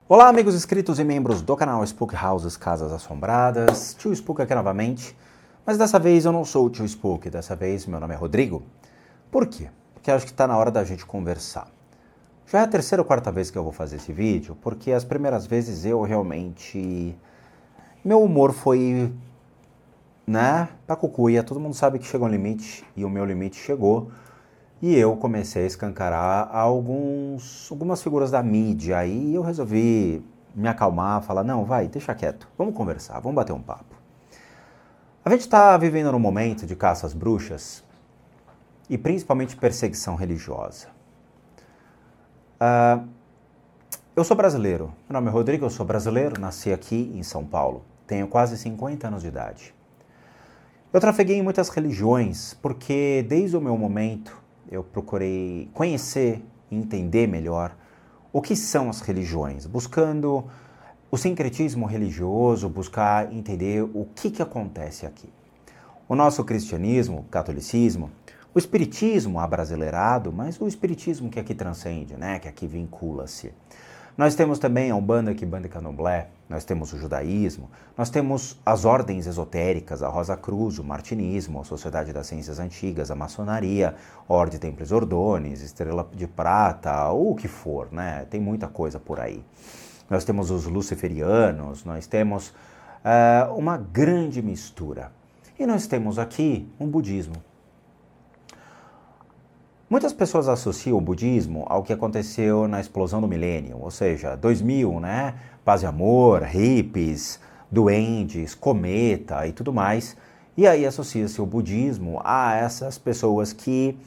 Olá, amigos inscritos e membros do canal Spook Houses Casas Assombradas. Tio Spook aqui novamente, mas dessa vez eu não sou o Tio Spook, dessa vez meu nome é Rodrigo. Por quê? Porque acho que está na hora da gente conversar. Já é a terceira ou quarta vez que eu vou fazer esse vídeo, porque as primeiras vezes eu realmente... meu humor foi, pra cucuia. Todo mundo sabe que chegou um limite, e o meu limite chegou. E eu comecei a escancarar algumas figuras da mídia, e eu resolvi me acalmar, falar, não, vai, deixa quieto, vamos conversar, vamos bater um papo. A gente está vivendo num momento de caça às bruxas, e principalmente perseguição religiosa. Eu sou brasileiro, meu nome é Rodrigo, eu sou brasileiro, nasci aqui em São Paulo, tenho quase 50 anos de idade. Eu trafeguei em muitas religiões, porque desde o meu momento eu procurei conhecer e entender melhor o que são as religiões, buscando o sincretismo religioso, buscar entender o que acontece aqui. O nosso cristianismo, o catolicismo, o espiritismo abrasileirado, mas o espiritismo que aqui transcende, que aqui vincula-se. Nós temos também a Umbanda, Quimbanda e Candomblé, nós temos o judaísmo, nós temos as ordens esotéricas, a Rosa Cruz, o martinismo, a Sociedade das Ciências Antigas, a maçonaria, a Ordem Templis Ordones, Estrela de Prata, ou o que for, tem muita coisa por aí. Nós temos os luciferianos, nós temos uma grande mistura. E nós temos aqui um budismo. Muitas pessoas associam o budismo ao que aconteceu na explosão do milênio, ou seja, 2000, paz e amor, hippies, duendes, cometa e tudo mais. E aí associa-se o budismo a essas pessoas que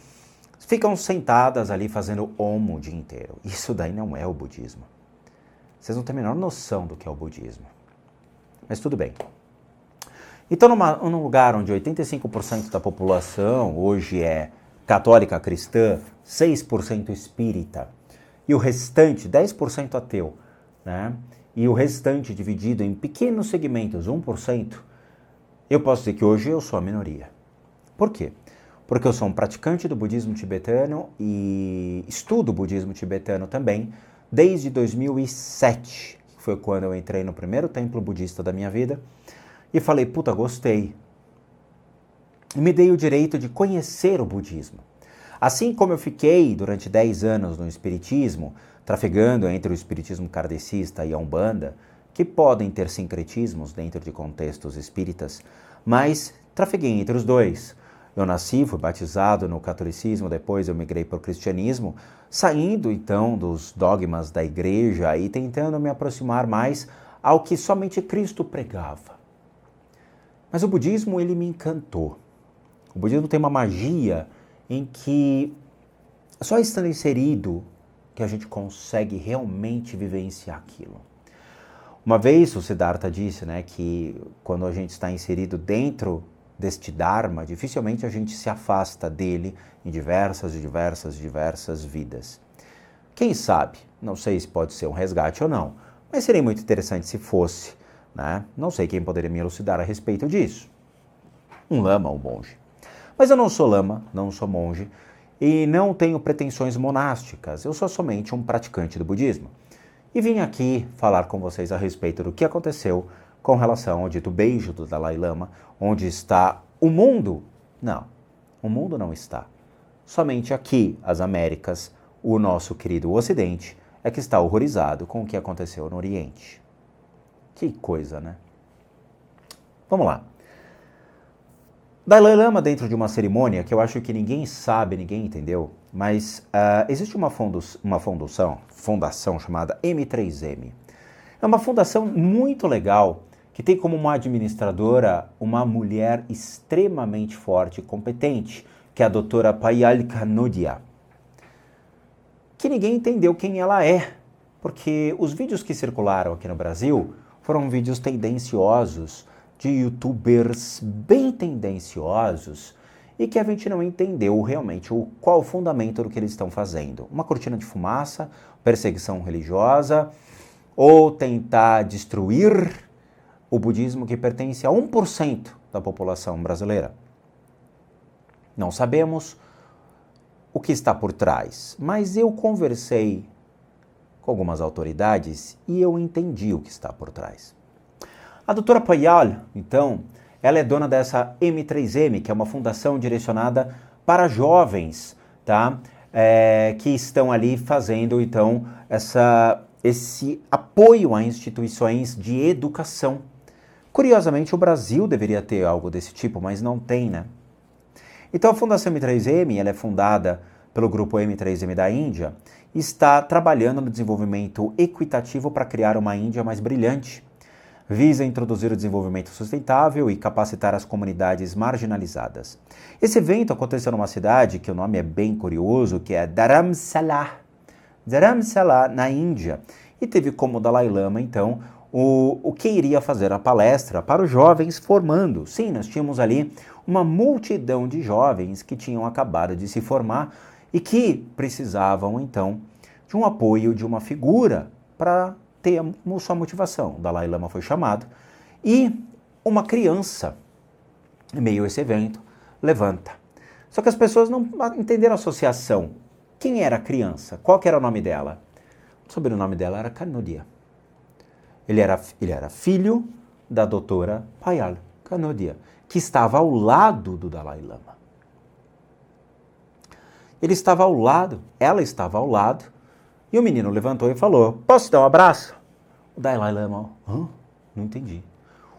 ficam sentadas ali fazendo Om o dia inteiro. Isso daí não é o budismo. Vocês não têm a menor noção do que é o budismo. Mas tudo bem. Então, num lugar onde 85% da população hoje é católica cristã, 6% espírita, e o restante, 10% ateu, e o restante dividido em pequenos segmentos, 1%, eu posso dizer que hoje eu sou a minoria. Por quê? Porque eu sou um praticante do budismo tibetano e estudo o budismo tibetano também desde 2007, que foi quando eu entrei no primeiro templo budista da minha vida, e falei, puta, gostei. E me dei o direito de conhecer o budismo. Assim como eu fiquei durante 10 anos no espiritismo, trafegando entre o espiritismo kardecista e a Umbanda, que podem ter sincretismos dentro de contextos espíritas, mas trafeguei entre os dois. Eu nasci, fui batizado no catolicismo, depois eu migrei para o cristianismo, saindo então dos dogmas da igreja e tentando me aproximar mais ao que somente Cristo pregava. Mas o budismo, ele me encantou. O budismo tem uma magia em que só estando inserido que a gente consegue realmente vivenciar aquilo. Uma vez o Siddhartha disse, que quando a gente está inserido dentro deste Dharma, dificilmente a gente se afasta dele em diversas vidas. Quem sabe, não sei se pode ser um resgate ou não, mas seria muito interessante se fosse, Não sei quem poderia me elucidar a respeito disso. Um lama, um monge. Mas eu não sou lama, não sou monge e não tenho pretensões monásticas. Eu sou somente um praticante do budismo. E vim aqui falar com vocês a respeito do que aconteceu com relação ao dito beijo do Dalai Lama, onde está o mundo. Não, o mundo não está. Somente aqui, as Américas, o nosso querido Ocidente, é que está horrorizado com o que aconteceu no Oriente. Que coisa, Vamos lá. Dalai Lama, dentro de uma cerimônia que eu acho que ninguém sabe, ninguém entendeu, mas existe uma fundação chamada M3M. É uma fundação muito legal que tem como uma administradora uma mulher extremamente forte e competente, que é a doutora Payal Kanodia, que ninguém entendeu quem ela é, porque os vídeos que circularam aqui no Brasil foram vídeos tendenciosos, de youtubers bem tendenciosos e que a gente não entendeu realmente qual o fundamento do que eles estão fazendo. Uma cortina de fumaça, perseguição religiosa, ou tentar destruir o budismo que pertence a 1% da população brasileira. Não sabemos o que está por trás, mas eu conversei com algumas autoridades e eu entendi o que está por trás. A doutora Payal, então, ela é dona dessa M3M, que é uma fundação direcionada para jovens, tá? Que estão ali fazendo, então, esse apoio a instituições de educação. Curiosamente, o Brasil deveria ter algo desse tipo, mas não tem, né? Então, a Fundação M3M, ela é fundada pelo grupo M3M da Índia, e está trabalhando no desenvolvimento equitativo para criar uma Índia mais brilhante. Visa introduzir o desenvolvimento sustentável e capacitar as comunidades marginalizadas. Esse evento aconteceu numa cidade que o nome é bem curioso, que é Dharamsala, na Índia, e teve como Dalai Lama, então, o que iria fazer a palestra para os jovens formando. Sim, nós tínhamos ali uma multidão de jovens que tinham acabado de se formar e que precisavam, então, de um apoio de uma figura para ter a sua motivação. O Dalai Lama foi chamado e uma criança, em meio a esse evento, levanta. Só que as pessoas não entenderam a associação. Quem era a criança? Qual que era o nome dela? O sobrenome dela era Kanodia. Ele era filho da doutora Payal Kanodia, que estava ao lado do Dalai Lama. Ele estava ao lado, ela estava ao lado, e o menino levantou e falou: "Posso te dar um abraço?" O Dalai Lama, não entendi.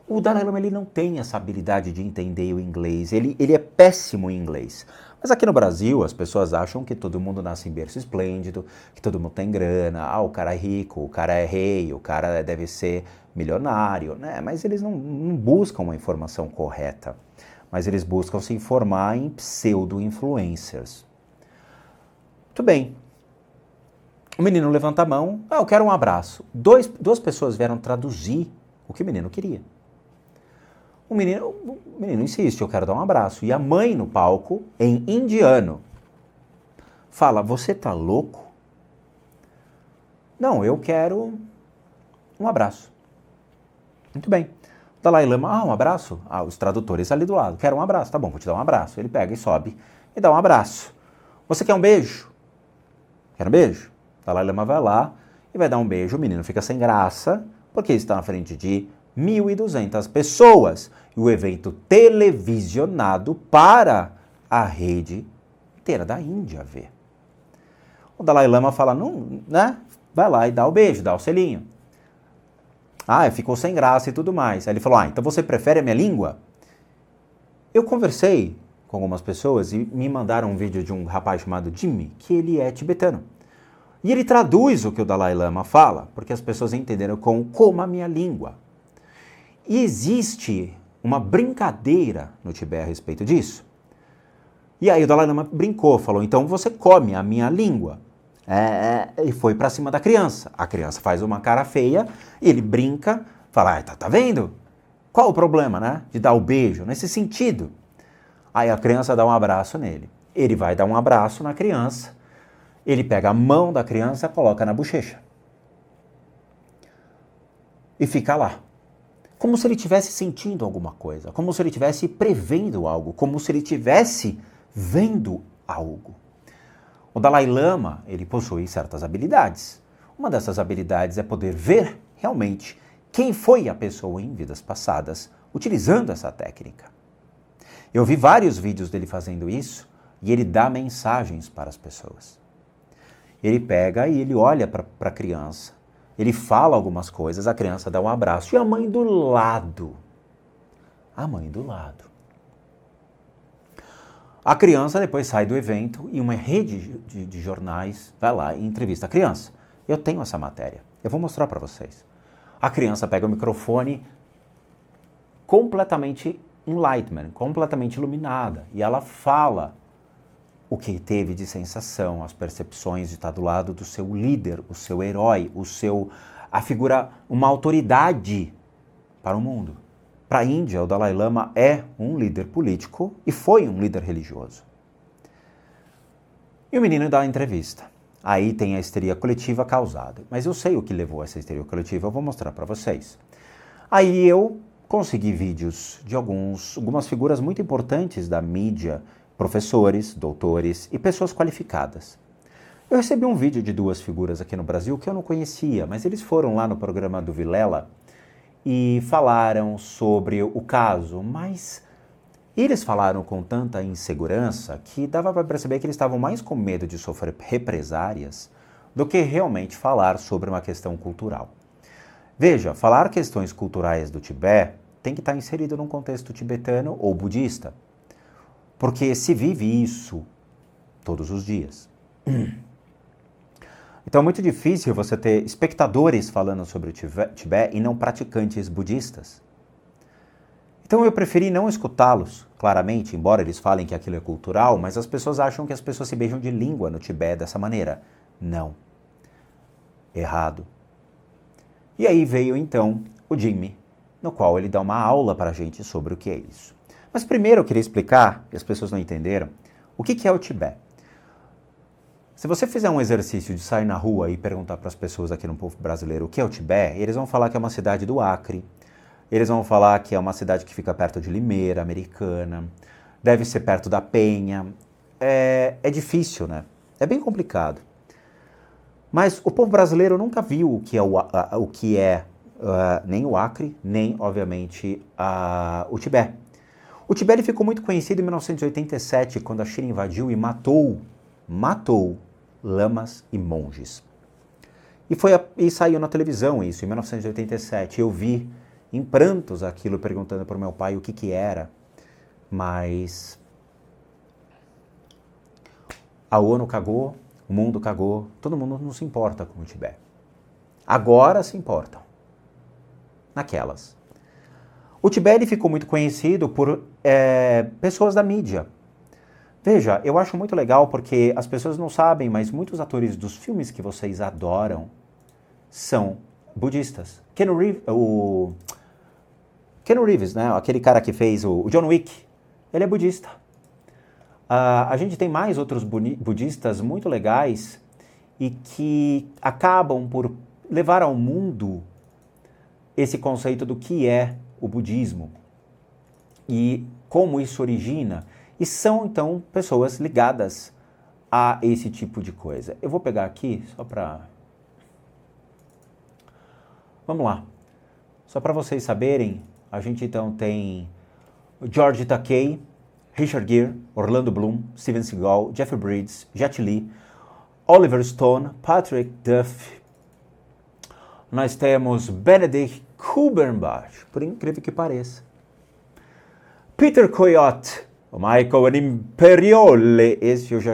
O Dalai Lama, ele não tem essa habilidade de entender o inglês, ele é péssimo em inglês. Mas aqui no Brasil, as pessoas acham que todo mundo nasce em berço esplêndido, que todo mundo tem grana, o cara é rico, o cara é rei, o cara deve ser milionário, né? Mas eles não buscam uma informação correta, mas eles buscam se informar em pseudo-influencers. Muito bem. O menino levanta a mão, eu quero um abraço. Duas pessoas vieram traduzir o que o menino queria. O menino insiste, eu quero dar um abraço. E a mãe no palco, em indiano, fala: "Você tá louco?" "Não, eu quero um abraço." Muito bem. O Dalai Lama, um abraço? Os tradutores ali do lado, quero um abraço. Tá bom, vou te dar um abraço. Ele pega e sobe e dá um abraço. "Você quer um beijo?" "Quer um beijo?" O Dalai Lama vai lá e vai dar um beijo. O menino fica sem graça, porque está na frente de 1.200 pessoas. E o evento televisionado para a rede inteira da Índia ver. O Dalai Lama fala, não, né? Vai lá e dá o beijo, dá o selinho. Ficou sem graça e tudo mais. Aí ele falou, então você prefere a minha língua? Eu conversei com algumas pessoas e me mandaram um vídeo de um rapaz chamado Jimmy, que ele é tibetano. E ele traduz o que o Dalai Lama fala, porque as pessoas entenderam como a minha língua. E existe uma brincadeira no Tibete a respeito disso. E aí o Dalai Lama brincou, falou, então você come a minha língua. E foi para cima da criança. A criança faz uma cara feia, e ele brinca, fala, tá vendo? Qual o problema, né? De dar o beijo, nesse sentido. Aí a criança dá um abraço nele. Ele vai dar um abraço na criança, ele pega a mão da criança e coloca na bochecha. E fica lá. Como se ele estivesse sentindo alguma coisa, como se ele estivesse prevendo algo, como se ele estivesse vendo algo. O Dalai Lama, ele possui certas habilidades. Uma dessas habilidades é poder ver realmente quem foi a pessoa em vidas passadas, utilizando essa técnica. Eu vi vários vídeos dele fazendo isso e ele dá mensagens para as pessoas. Ele pega e ele olha para a criança, ele fala algumas coisas, a criança dá um abraço e a mãe do lado. A criança depois sai do evento e uma rede de jornais vai lá e entrevista a criança. Eu tenho essa matéria, eu vou mostrar para vocês. A criança pega o microfone completamente enlightenment, completamente iluminada, e ela fala o que teve de sensação, as percepções de estar do lado do seu líder, o seu herói, a figura, uma autoridade para o mundo. Para a Índia, o Dalai Lama é um líder político e foi um líder religioso. E o menino dá a entrevista. Aí tem a histeria coletiva causada. Mas eu sei o que levou a essa histeria coletiva, eu vou mostrar para vocês. Aí eu consegui vídeos de algumas figuras muito importantes da mídia, professores, doutores e pessoas qualificadas. Eu recebi um vídeo de duas figuras aqui no Brasil que eu não conhecia, mas eles foram lá no programa do Vilela e falaram sobre o caso, mas eles falaram com tanta insegurança que dava para perceber que eles estavam mais com medo de sofrer represárias do que realmente falar sobre uma questão cultural. Veja, falar questões culturais do Tibete tem que estar inserido num contexto tibetano ou budista, porque se vive isso todos os dias. Então é muito difícil você ter espectadores falando sobre o Tibete e não praticantes budistas. Então eu preferi não escutá-los, claramente, embora eles falem que aquilo é cultural, mas as pessoas acham que as pessoas se beijam de língua no Tibete dessa maneira. Não. Errado. E aí veio então o Jimmy, no qual ele dá uma aula para a gente sobre o que é isso. Mas primeiro eu queria explicar, que as pessoas não entenderam, o que é o Tibete. Se você fizer um exercício de sair na rua e perguntar para as pessoas aqui no povo brasileiro o que é o Tibete, eles vão falar que é uma cidade do Acre, eles vão falar que é uma cidade que fica perto de Limeira, Americana, deve ser perto da Penha. É difícil, né? É bem complicado. Mas o povo brasileiro nunca viu o que é nem o Acre, nem, obviamente, o Tibete. O Tibete ele ficou muito conhecido em 1987, quando a China invadiu e matou lamas e monges. E saiu na televisão isso, em 1987. Eu vi em prantos aquilo, perguntando para o meu pai o que era. Mas a ONU cagou, o mundo cagou, todo mundo não se importa com o Tibete. Agora se importam. Naquelas. O Tibete ficou muito conhecido por pessoas da mídia. Veja, eu acho muito legal porque as pessoas não sabem, mas muitos atores dos filmes que vocês adoram são budistas. Keanu Reeves, né? Aquele cara que fez o John Wick, ele é budista. A gente tem mais outros budistas muito legais e que acabam por levar ao mundo esse conceito do que é o budismo e como isso origina. E são, então, pessoas ligadas a esse tipo de coisa. Eu vou pegar aqui, só para... Vamos lá. Só para vocês saberem, a gente, então, tem George Takei, Richard Gere, Orlando Bloom, Steven Seagal, Jeff Bridges, Jet Li, Oliver Stone, Patrick Duffy. Nós temos Benedict Cumberbatch, por incrível que pareça. Peter Coyote, o Michael Imperioli, esse eu já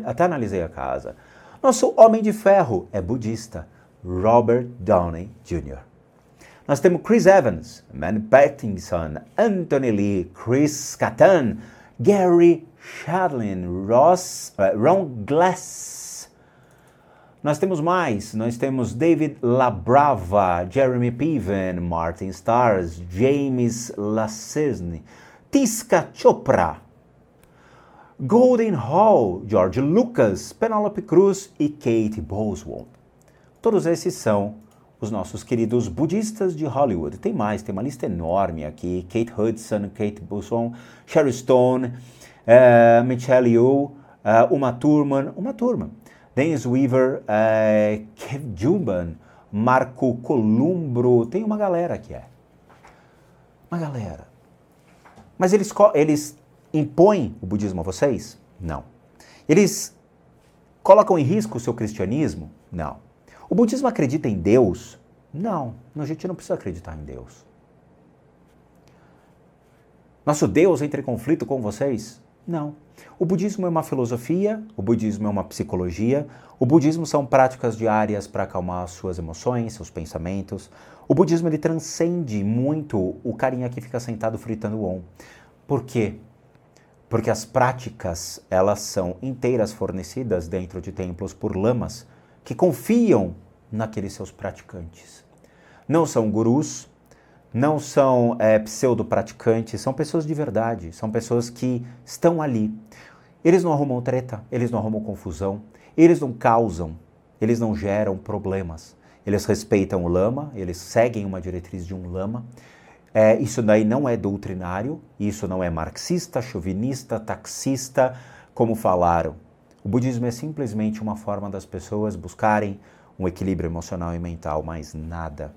até analisei a casa. Nosso Homem de Ferro é budista, Robert Downey Jr. Nós temos Chris Evans, Mandy Patinkin, Anthony Lee, Chris Kattan, Gary Shandling, Ron Glass. Nós temos mais, nós temos David LaBrava, Jeremy Piven, Martin Starr, James Lassegne, Tisca Chopra, Golden Hall, George Lucas, Penélope Cruz e Kate Bosworth. Todos esses são os nossos queridos budistas de Hollywood. Tem mais, tem uma lista enorme aqui. Kate Hudson, Kate Bosworth, Sherry Stone, Michelle Yeoh, Uma Thurman, Dennis Weaver, Kev Jumban, Marco Columbro. Tem uma galera que é. Uma galera. Mas eles impõem o budismo a vocês? Não. Eles colocam em risco o seu cristianismo? Não. O budismo acredita em Deus? Não. A gente não precisa acreditar em Deus. Nosso Deus entra em conflito com vocês? Não. O budismo é uma filosofia, o budismo é uma psicologia, o budismo são práticas diárias para acalmar suas emoções, seus pensamentos. O budismo ele transcende muito o carinha que fica sentado fritando on. Por quê? Porque as práticas, elas são inteiras fornecidas dentro de templos por lamas que confiam naqueles seus praticantes. Não são gurus, não são pseudo-praticantes, são pessoas de verdade, são pessoas que estão ali. Eles não arrumam treta, eles não arrumam confusão, eles não causam, eles não geram problemas. eles respeitam o lama, eles seguem uma diretriz de um lama. Isso daí não é doutrinário, isso não é marxista, chauvinista, taxista, como falaram. O budismo é simplesmente uma forma das pessoas buscarem um equilíbrio emocional e mental, mais nada.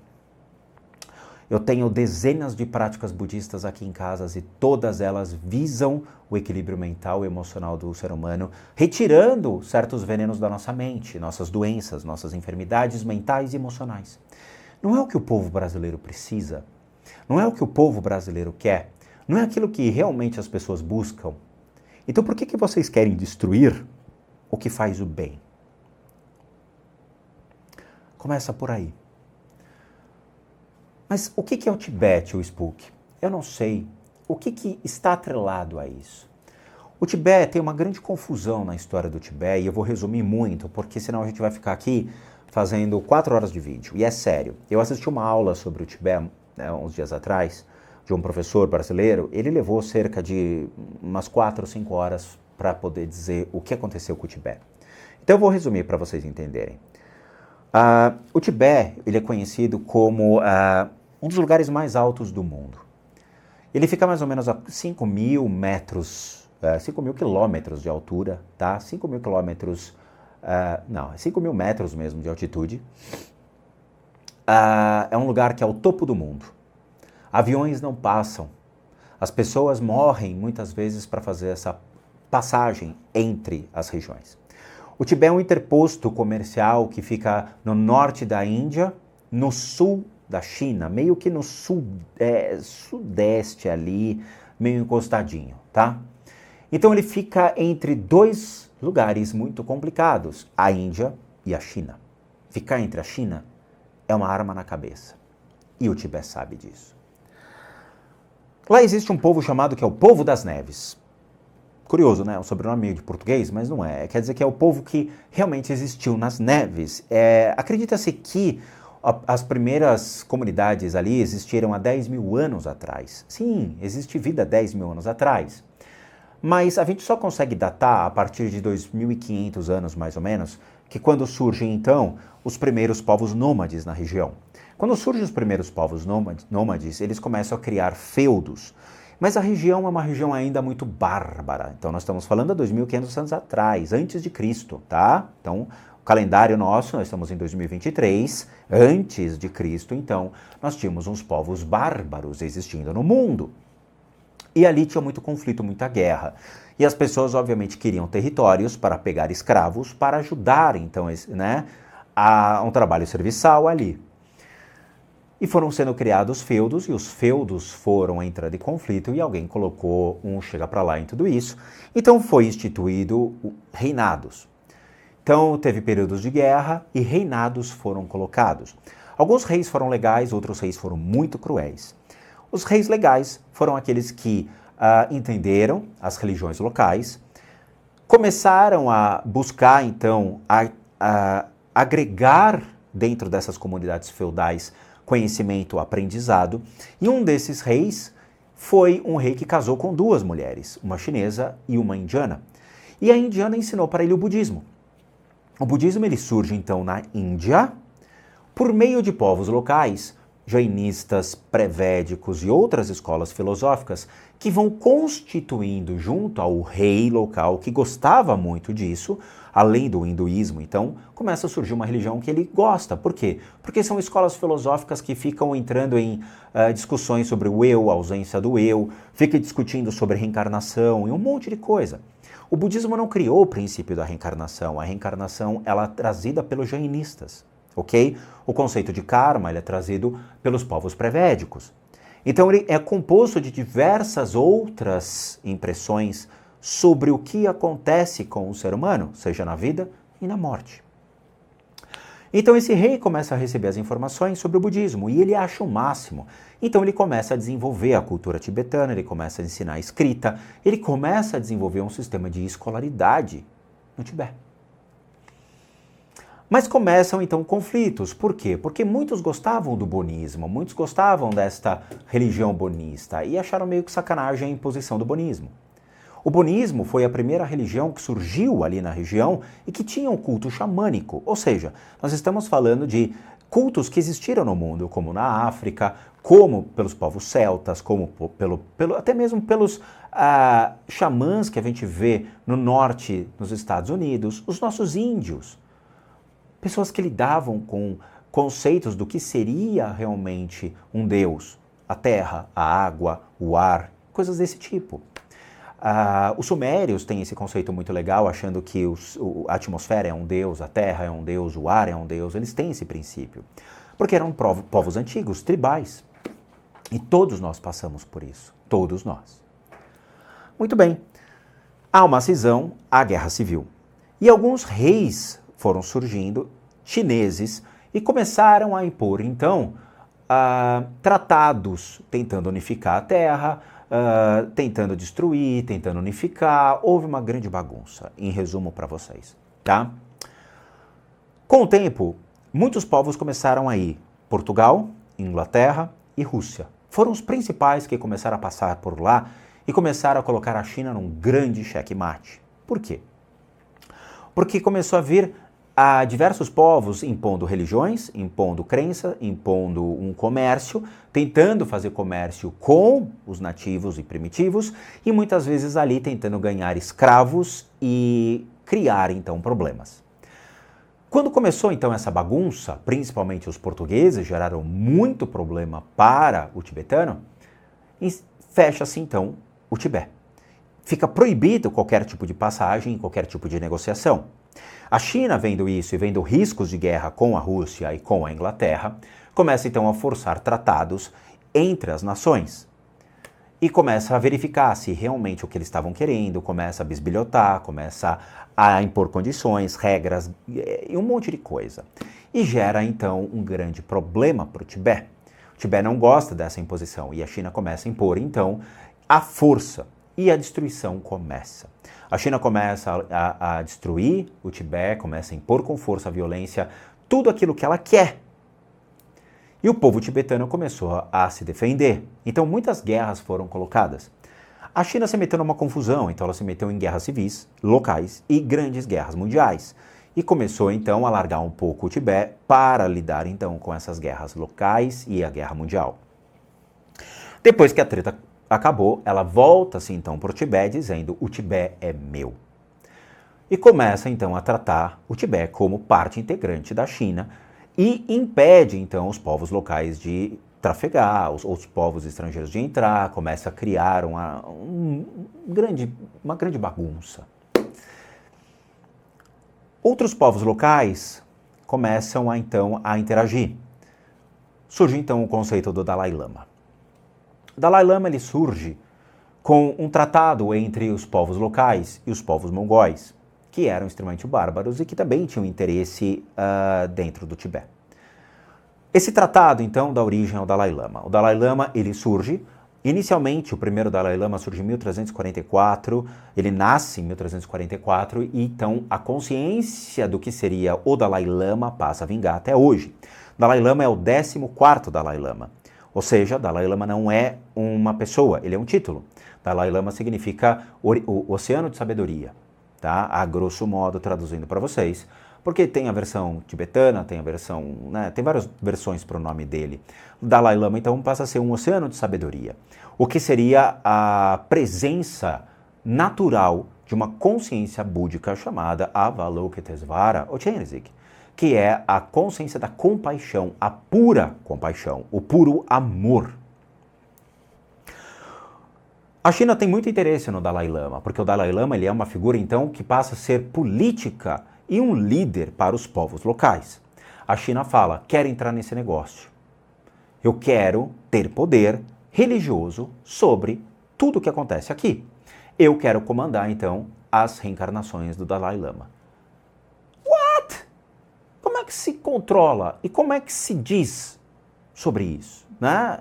Eu tenho dezenas de práticas budistas aqui em casa e todas elas visam o equilíbrio mental e emocional do ser humano, retirando certos venenos da nossa mente, nossas doenças, nossas enfermidades mentais e emocionais. Não é o que o povo brasileiro precisa, não é o que o povo brasileiro quer, não é aquilo que realmente as pessoas buscam. Então por que vocês querem destruir o que faz o bem? Começa por aí. Mas o que é o Tibete, o Spook? Eu não sei. O que está atrelado a isso? O Tibete tem uma grande confusão na história do Tibete, e eu vou resumir muito, porque senão a gente vai ficar aqui fazendo 4 horas de vídeo. E é sério. Eu assisti uma aula sobre o Tibete, uns dias atrás, de um professor brasileiro. Ele levou cerca de umas 4 ou 5 horas para poder dizer o que aconteceu com o Tibete. Então eu vou resumir para vocês entenderem. O Tibete, ele é conhecido como um dos lugares mais altos do mundo. Ele fica mais ou menos a 5.000 metros, 5.000 quilômetros de altura, tá? 5.000 quilômetros, 5.000 metros mesmo de altitude. É um lugar que é o topo do mundo. Aviões não passam. As pessoas morrem muitas vezes para fazer essa passagem entre as regiões. O Tibete é um interposto comercial que fica no norte da Índia, no sul da China, meio que no sudeste ali, meio encostadinho, tá? Então ele fica entre 2 lugares muito complicados, a Índia e a China. Ficar entre a China é uma arma na cabeça. E o Tibete sabe disso. Lá existe um povo chamado que é o Povo das Neves. Curioso, né? Um sobrenome de português, mas não é. Quer dizer que é o povo que realmente existiu nas neves. Acredita-se que as primeiras comunidades ali existiram há 10.000 anos atrás. Sim, existe vida há 10.000 anos atrás. Mas a gente só consegue datar a partir de 2.500 anos, mais ou menos, que quando surgem, então, os primeiros povos nômades na região. Quando surgem os primeiros povos nômades, eles começam a criar feudos. Mas a região é uma região ainda muito bárbara. Então nós estamos falando há 2.500 anos atrás, antes de Cristo, tá? Então o calendário nosso, nós estamos em 2023, antes de Cristo, então nós tínhamos uns povos bárbaros existindo no mundo. E ali tinha muito conflito, muita guerra. E as pessoas obviamente queriam territórios para pegar escravos, para ajudar então a um trabalho serviçal ali. E foram sendo criados feudos, e os feudos foram entrando em conflito, e alguém colocou um chega para lá em tudo isso. Então foi instituído reinados. Então teve períodos de guerra e reinados foram colocados. Alguns reis foram legais, outros reis foram muito cruéis. Os reis legais foram aqueles que entenderam as religiões locais, começaram a buscar então agregar dentro dessas comunidades feudais conhecimento, aprendizado, e um desses reis foi um rei que casou com 2 mulheres, uma chinesa e uma indiana. E a indiana ensinou para ele o budismo. O budismo ele surge então na Índia, por meio de povos locais, jainistas, pré-védicos e outras escolas filosóficas que vão constituindo junto ao rei local que gostava muito disso, além do hinduísmo, então começa a surgir uma religião que ele gosta. Por quê? Porque são escolas filosóficas que ficam entrando em discussões sobre o eu, a ausência do eu, fica discutindo sobre reencarnação e um monte de coisa. O budismo não criou o princípio da reencarnação. A reencarnação ela é trazida pelos jainistas, ok? O conceito de karma ele é trazido pelos povos pré-védicos. Então ele é composto de diversas outras impressões sobre o que acontece com o ser humano, seja na vida e na morte. Então esse rei começa a receber as informações sobre o budismo e ele acha o máximo. Então ele começa a desenvolver a cultura tibetana, ele começa a ensinar a escrita, ele começa a desenvolver um sistema de escolaridade no Tibete. Mas começam então conflitos. Por quê? Porque muitos gostavam do bonismo, muitos gostavam desta religião bonista e acharam meio que sacanagem a imposição do bonismo. O bonismo foi a primeira religião que surgiu ali na região e que tinha um culto xamânico, ou seja, nós estamos falando de cultos que existiram no mundo, como na África, como pelos povos celtas, como até mesmo pelos xamãs que a gente vê no norte, nos Estados Unidos, os nossos índios. Pessoas que lidavam com conceitos do que seria realmente um deus, a terra, a água, o ar, coisas desse tipo. Os sumérios têm esse conceito muito legal, achando que a atmosfera é um deus, a terra é um deus, o ar é um deus. Eles têm esse princípio, porque eram povos antigos, tribais. E todos nós passamos por isso, todos nós. Muito bem, há uma cisão, a guerra civil. E alguns reis foram surgindo, chineses, e começaram a impor, então, tratados tentando unificar a terra, tentando destruir, tentando unificar. Houve uma grande bagunça, em resumo para vocês, tá? Com o tempo, muitos povos começaram a ir. Portugal, Inglaterra e Rússia foram os principais que começaram a passar por lá e começaram a colocar a China num grande xeque-mate. Por quê? Porque começou a vir diversos povos impondo religiões, impondo crença, impondo um comércio, tentando fazer comércio com os nativos e primitivos e muitas vezes ali tentando ganhar escravos e criar então problemas. Quando começou então essa bagunça, principalmente os portugueses geraram muito problema para o tibetano, e fecha-se então o Tibete. Fica proibido qualquer tipo de passagem, qualquer tipo de negociação. A China, vendo isso e vendo riscos de guerra com a Rússia e com a Inglaterra, começa então a forçar tratados entre as nações. E começa a verificar se realmente o que eles estavam querendo, começa a bisbilhotar, começa a impor condições, regras e um monte de coisa. E gera então um grande problema para o Tibete. O Tibete não gosta dessa imposição e a China começa a impor então a força e a destruição começa. A China começa a destruir o Tibete, começa a impor com força, a violência, tudo aquilo que ela quer. E o povo tibetano começou a se defender. Então muitas guerras foram colocadas. A China se meteu numa confusão, então ela se meteu em guerras civis, locais e grandes guerras mundiais. E começou então a largar um pouco o Tibete para lidar então com essas guerras locais e a guerra mundial. Depois que a treta acabou, ela volta-se então para o Tibete dizendo: o Tibete é meu. E começa então a tratar o Tibete como parte integrante da China e impede então os povos locais de trafegar, os outros povos estrangeiros de entrar, começa a criar uma grande bagunça. Outros povos locais começam então a interagir. Surge então o conceito do Dalai Lama. O Dalai Lama ele surge com um tratado entre os povos locais e os povos mongóis, que eram extremamente bárbaros e que também tinham interesse dentro do Tibete. Esse tratado, então, dá origem ao Dalai Lama. O Dalai Lama, ele surge, inicialmente, o primeiro Dalai Lama surge em 1344, ele nasce em 1344, e então a consciência do que seria o Dalai Lama passa a vingar até hoje. O Dalai Lama é o 14º Dalai Lama, ou seja, Dalai Lama não é uma pessoa, ele é um título. Dalai Lama significa o oceano de sabedoria, tá? A grosso modo, traduzindo para vocês, porque tem a versão tibetana, tem a versão, né, tem várias versões para o nome dele. O Dalai Lama, então, passa a ser um oceano de sabedoria, o que seria a presença natural de uma consciência búdica chamada Avalokitesvara Ochenzik, que é a consciência da compaixão, a pura compaixão, o puro amor. A China tem muito interesse no Dalai Lama, porque o Dalai Lama ele é uma figura, então, que passa a ser política e um líder para os povos locais. A China fala: quero entrar nesse negócio. Eu quero ter poder religioso sobre tudo o que acontece aqui. Eu quero comandar, então, as reencarnações do Dalai Lama. What? Como é que se controla e como é que se diz sobre isso? Né?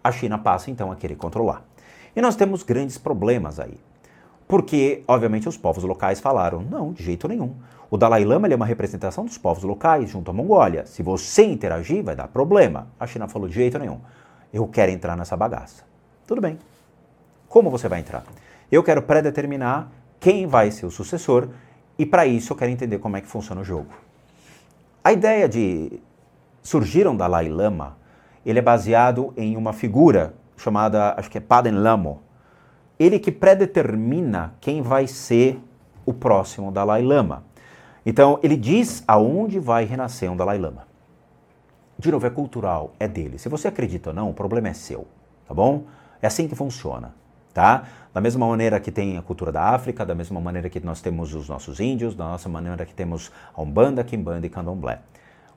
A China passa, então, a querer controlar. E nós temos grandes problemas aí. Porque, obviamente, os povos locais falaram: não, de jeito nenhum. O Dalai Lama ele é uma representação dos povos locais junto à Mongólia. Se você interagir, vai dar problema. A China falou: de jeito nenhum. Eu quero entrar nessa bagaça. Tudo bem. Como você vai entrar? Eu quero predeterminar quem vai ser o sucessor e, para isso, eu quero entender como é que funciona o jogo. A ideia de surgir um Dalai Lama, ele é baseado em uma figura chamada, acho que é Paden Lamo. Ele que predetermina quem vai ser o próximo Dalai Lama. Então, ele diz aonde vai renascer um Dalai Lama. De novo, é cultural, é dele. Se você acredita ou não, o problema é seu, tá bom? É assim que funciona, tá? Da mesma maneira que tem a cultura da África, da mesma maneira que nós temos os nossos índios, da nossa maneira que temos a Umbanda, Quimbanda e Candomblé.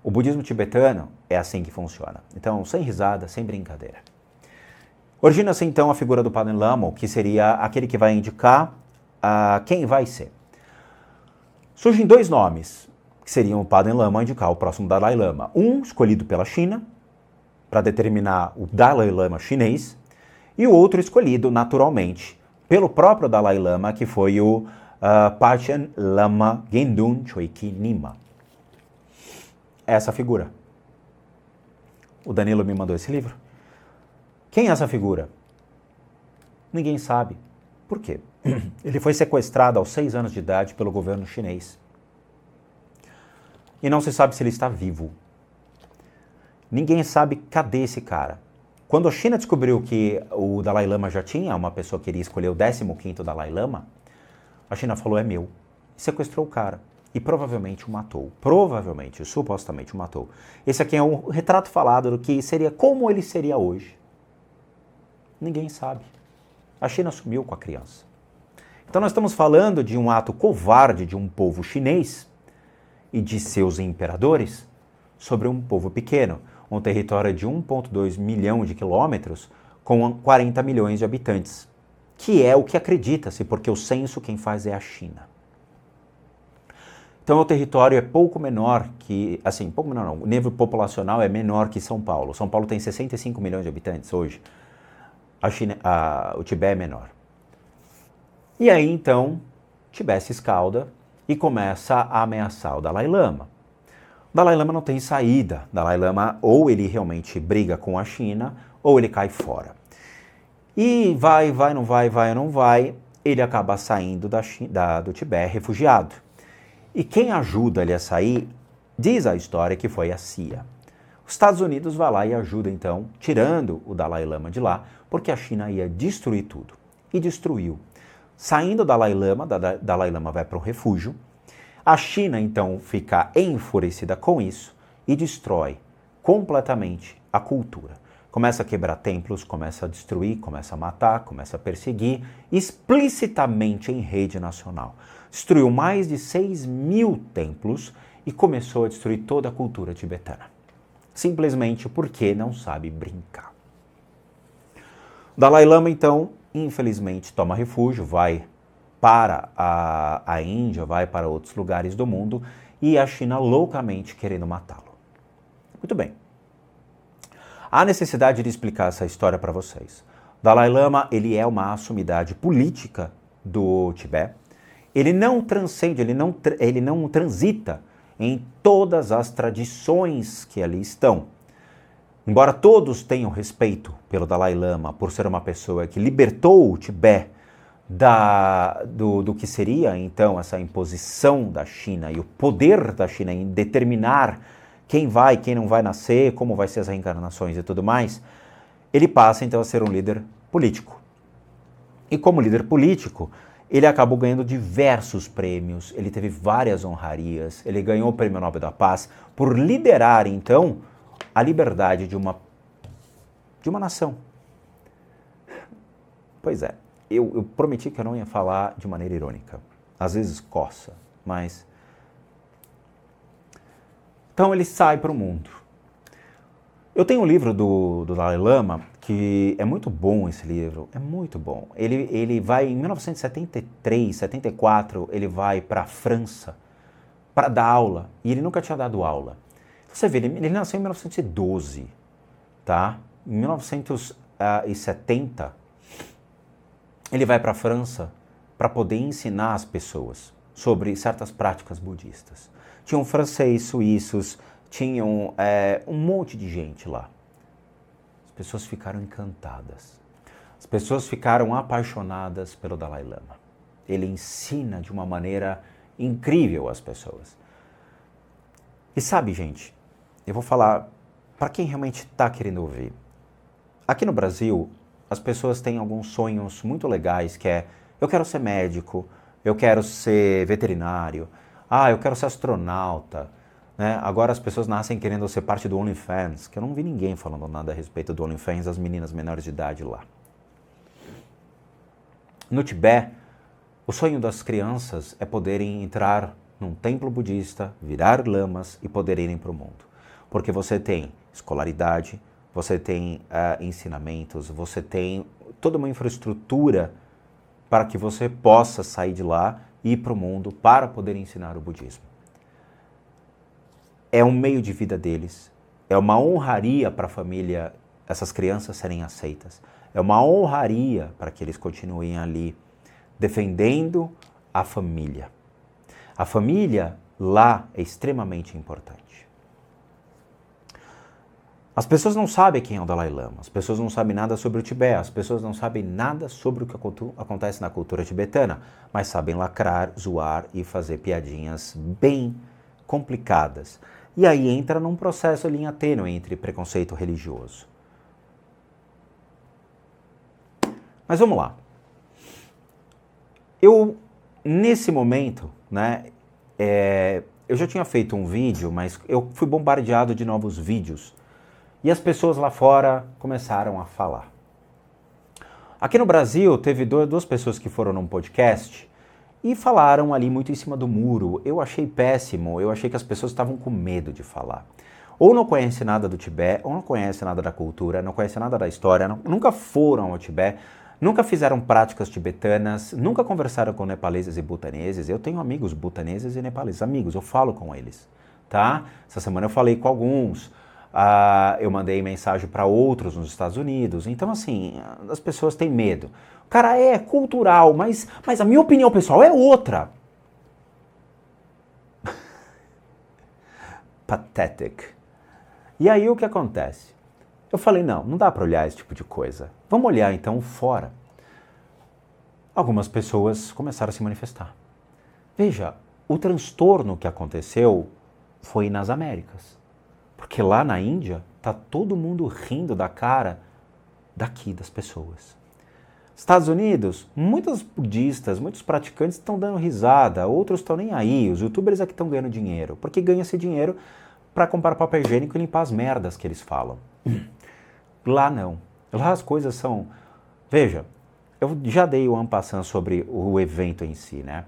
O budismo tibetano é assim que funciona. Então, sem risada, sem brincadeira. Origina-se então a figura do Paden Lama, que seria aquele que vai indicar quem vai ser. Surgem dois nomes, que seriam o Paden Lama indicar o próximo Dalai Lama. Um escolhido pela China, para determinar o Dalai Lama chinês, e o outro escolhido naturalmente pelo próprio Dalai Lama, que foi o Panchen Lama Gendun Choeki Nyima. Essa figura. O Danilo me mandou esse livro. Quem é essa figura? Ninguém sabe. Por quê? Ele foi sequestrado aos 6 anos de idade pelo governo chinês. E não se sabe se ele está vivo. Ninguém sabe cadê esse cara. Quando a China descobriu que o Dalai Lama já tinha uma pessoa que iria escolher o 15º Dalai Lama, a China falou, é meu. E sequestrou o cara. E provavelmente o matou. Provavelmente, supostamente o matou. Esse aqui é um retrato falado do que seria, como ele seria hoje. Ninguém sabe. A China sumiu com a criança. Então nós estamos falando de um ato covarde de um povo chinês e de seus imperadores sobre um povo pequeno, um território de 1,2 milhão de quilômetros com 40 milhões de habitantes, que é o que acredita-se, porque o censo quem faz é a China. Então o território é pouco menor que, assim, pouco menor não, o nível populacional é menor que São Paulo. São Paulo tem 65 milhões de habitantes hoje. O Tibete é menor. E aí então, Tibete se escalda e começa a ameaçar o Dalai Lama. O Dalai Lama não tem saída. O Dalai Lama ou ele realmente briga com a China ou ele cai fora. E vai, não vai, ele acaba saindo do Tibete refugiado. E quem ajuda ele a sair, diz a história que foi a CIA. Os Estados Unidos vai lá e ajuda então, tirando o Dalai Lama de lá, porque a China ia destruir tudo. E destruiu. Saindo o Dalai Lama vai para um refúgio. A China então fica enfurecida com isso e destrói completamente a cultura. Começa a quebrar templos, começa a destruir, começa a matar, começa a perseguir, explicitamente em rede nacional. Destruiu mais de 6.000 templos e começou a destruir toda a cultura tibetana. Simplesmente porque não sabe brincar. Dalai Lama, então, infelizmente, toma refúgio, vai para a Índia, vai para outros lugares do mundo e a China loucamente querendo matá-lo. Muito bem. Há necessidade de explicar essa história para vocês. Dalai Lama, ele é uma sumidade política do Tibete. Ele não transcende, ele não transita em todas as tradições que ali estão. Embora todos tenham respeito pelo Dalai Lama por ser uma pessoa que libertou o Tibete do que seria então essa imposição da China e o poder da China em determinar quem vai, quem não vai nascer, como vai ser as reencarnações e tudo mais, ele passa então a ser um líder político. E como líder político, ele acabou ganhando diversos prêmios, ele teve várias honrarias, ele ganhou o Prêmio Nobel da Paz por liderar então a liberdade de uma nação. Pois é, eu prometi que eu não ia falar de maneira irônica. Às vezes coça, mas... Então ele sai para o mundo. Eu tenho um livro do Dalai Lama, que é muito bom esse livro, é muito bom. Ele vai, em 1973, 74, ele vai para a França para dar aula, e ele nunca tinha dado aula. Você vê, ele nasceu em 1912, tá? Em 1970, ele vai para a França para poder ensinar as pessoas sobre certas práticas budistas. Tinham francês, suíços, tinham um monte de gente lá. As pessoas ficaram encantadas. As pessoas ficaram apaixonadas pelo Dalai Lama. Ele ensina de uma maneira incrível às pessoas. E sabe, gente, eu vou falar para quem realmente está querendo ouvir. Aqui no Brasil, as pessoas têm alguns sonhos muito legais, que é, eu quero ser médico, eu quero ser veterinário, eu quero ser astronauta, né? Agora as pessoas nascem querendo ser parte do OnlyFans, que eu não vi ninguém falando nada a respeito do OnlyFans, das meninas menores de idade lá. No Tibete, o sonho das crianças é poderem entrar num templo budista, virar lamas e poderem irem para o mundo. Porque você tem escolaridade, você tem ensinamentos, você tem toda uma infraestrutura para que você possa sair de lá e ir para o mundo para poder ensinar o budismo. É um meio de vida deles, é uma honraria para a família essas crianças serem aceitas, é uma honraria para que eles continuem ali defendendo a família. A família lá é extremamente importante. As pessoas não sabem quem é o Dalai Lama, as pessoas não sabem nada sobre o Tibete, as pessoas não sabem nada sobre o que acontece na cultura tibetana, mas sabem lacrar, zoar e fazer piadinhas bem complicadas. E aí entra num processo linha tênue entre preconceito religioso. Mas vamos lá. Eu, nesse momento, né, eu já tinha feito um vídeo, mas eu fui bombardeado de novos vídeos. E as pessoas lá fora começaram a falar. Aqui no Brasil, teve duas pessoas que foram num podcast e falaram ali muito em cima do muro. Eu achei péssimo, eu achei que as pessoas estavam com medo de falar. Ou não conhecem nada do Tibete, ou não conhecem nada da cultura, não conhecem nada da história, nunca foram ao Tibete, nunca fizeram práticas tibetanas, nunca conversaram com nepaleses e butaneses. Eu tenho amigos butaneses e nepaleses, amigos, eu falo com eles, tá? Essa semana eu falei com alguns. Eu mandei mensagem para outros nos Estados Unidos. Então, assim, as pessoas têm medo. O cara é cultural, mas a minha opinião pessoal é outra. Pathetic. E aí o que acontece? Eu falei, não dá para olhar esse tipo de coisa. Vamos olhar então fora. Algumas pessoas começaram a se manifestar. Veja, o transtorno que aconteceu foi nas Américas. Porque lá na Índia, tá todo mundo rindo da cara daqui, das pessoas. Estados Unidos, muitos budistas, muitos praticantes estão dando risada, outros estão nem aí, os youtubers é que estão ganhando dinheiro, porque ganham esse dinheiro para comprar papel higiênico e limpar as merdas que eles falam. Lá não. Lá as coisas são... Veja, eu já dei o en passant sobre o evento em si, né?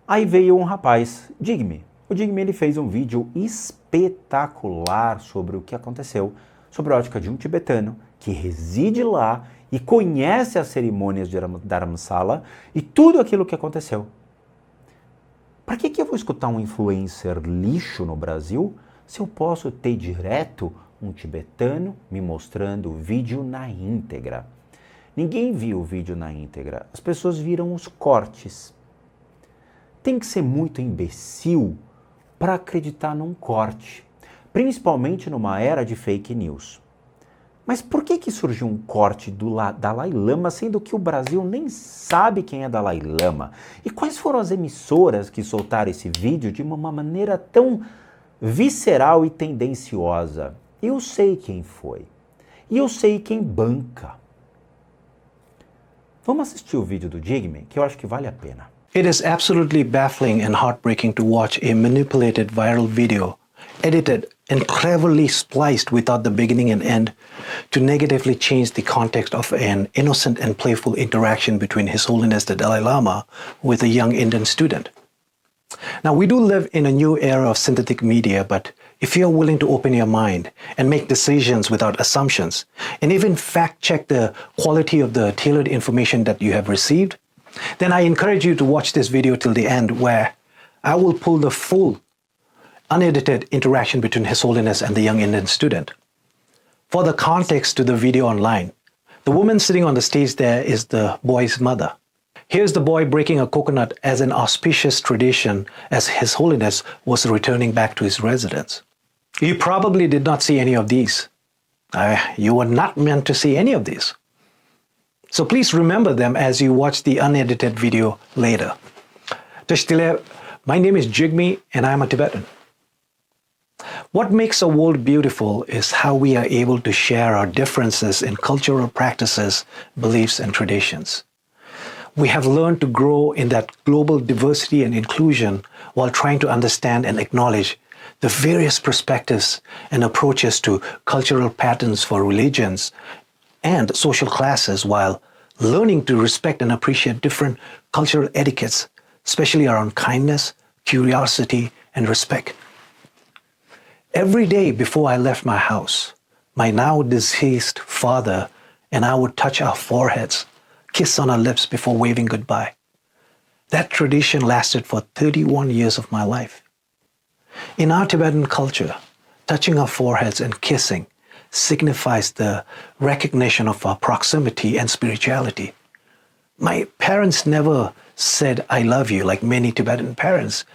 Aí veio um rapaz, Jigme. O Jigme, ele fez um vídeo espetacular sobre o que aconteceu, sobre a ótica de um tibetano que reside lá e conhece as cerimônias de Dharamsala e tudo aquilo que aconteceu. Para que eu vou escutar um influencer lixo no Brasil se eu posso ter direto um tibetano me mostrando o vídeo na íntegra? Ninguém viu o vídeo na íntegra, as pessoas viram os cortes. Tem que ser muito imbecil para acreditar num corte, principalmente numa era de fake news. Mas por que surgiu um corte do Dalai Lama, sendo que o Brasil nem sabe quem é Dalai Lama? E quais foram as emissoras que soltaram esse vídeo de uma maneira tão visceral e tendenciosa? Eu sei quem foi. E eu sei quem banca. Vamos assistir o vídeo do Jigme, que eu acho que vale a pena. It is absolutely baffling and heartbreaking to watch a manipulated viral video, edited and cleverly spliced without the beginning and end, to negatively change the context of an innocent and playful interaction between His Holiness the Dalai Lama with a young Indian student. Now, we do live in a new era of synthetic media, but if you're willing to open your mind and make decisions without assumptions, and even fact-check the quality of the tailored information that you have received, then I encourage you to watch this video till the end, where I will pull the full, unedited interaction between His Holiness and the young Indian student. For the context to the video online, the woman sitting on the stage there is the boy's mother. Here's the boy breaking a coconut as an auspicious tradition as His Holiness was returning back to his residence. You probably did not see any of these. You were not meant to see any of these. So please remember them as you watch the unedited video later. Tashtile, my name is Jigme and I am a Tibetan. What makes a world beautiful is how we are able to share our differences in cultural practices, beliefs, and traditions. We have learned to grow in that global diversity and inclusion while trying to understand and acknowledge the various perspectives and approaches to cultural patterns for religions and social classes, while learning to respect and appreciate different cultural etiquettes, especially around kindness, curiosity, and respect. Every day before I left my house, my now deceased father and I would touch our foreheads, kiss on our lips before waving goodbye. That tradition lasted for 31 years of my life. In our Tibetan culture, touching our foreheads and kissing signifies the recognition of our proximity and spirituality. My parents never said, "I love you," like many Tibetan parents,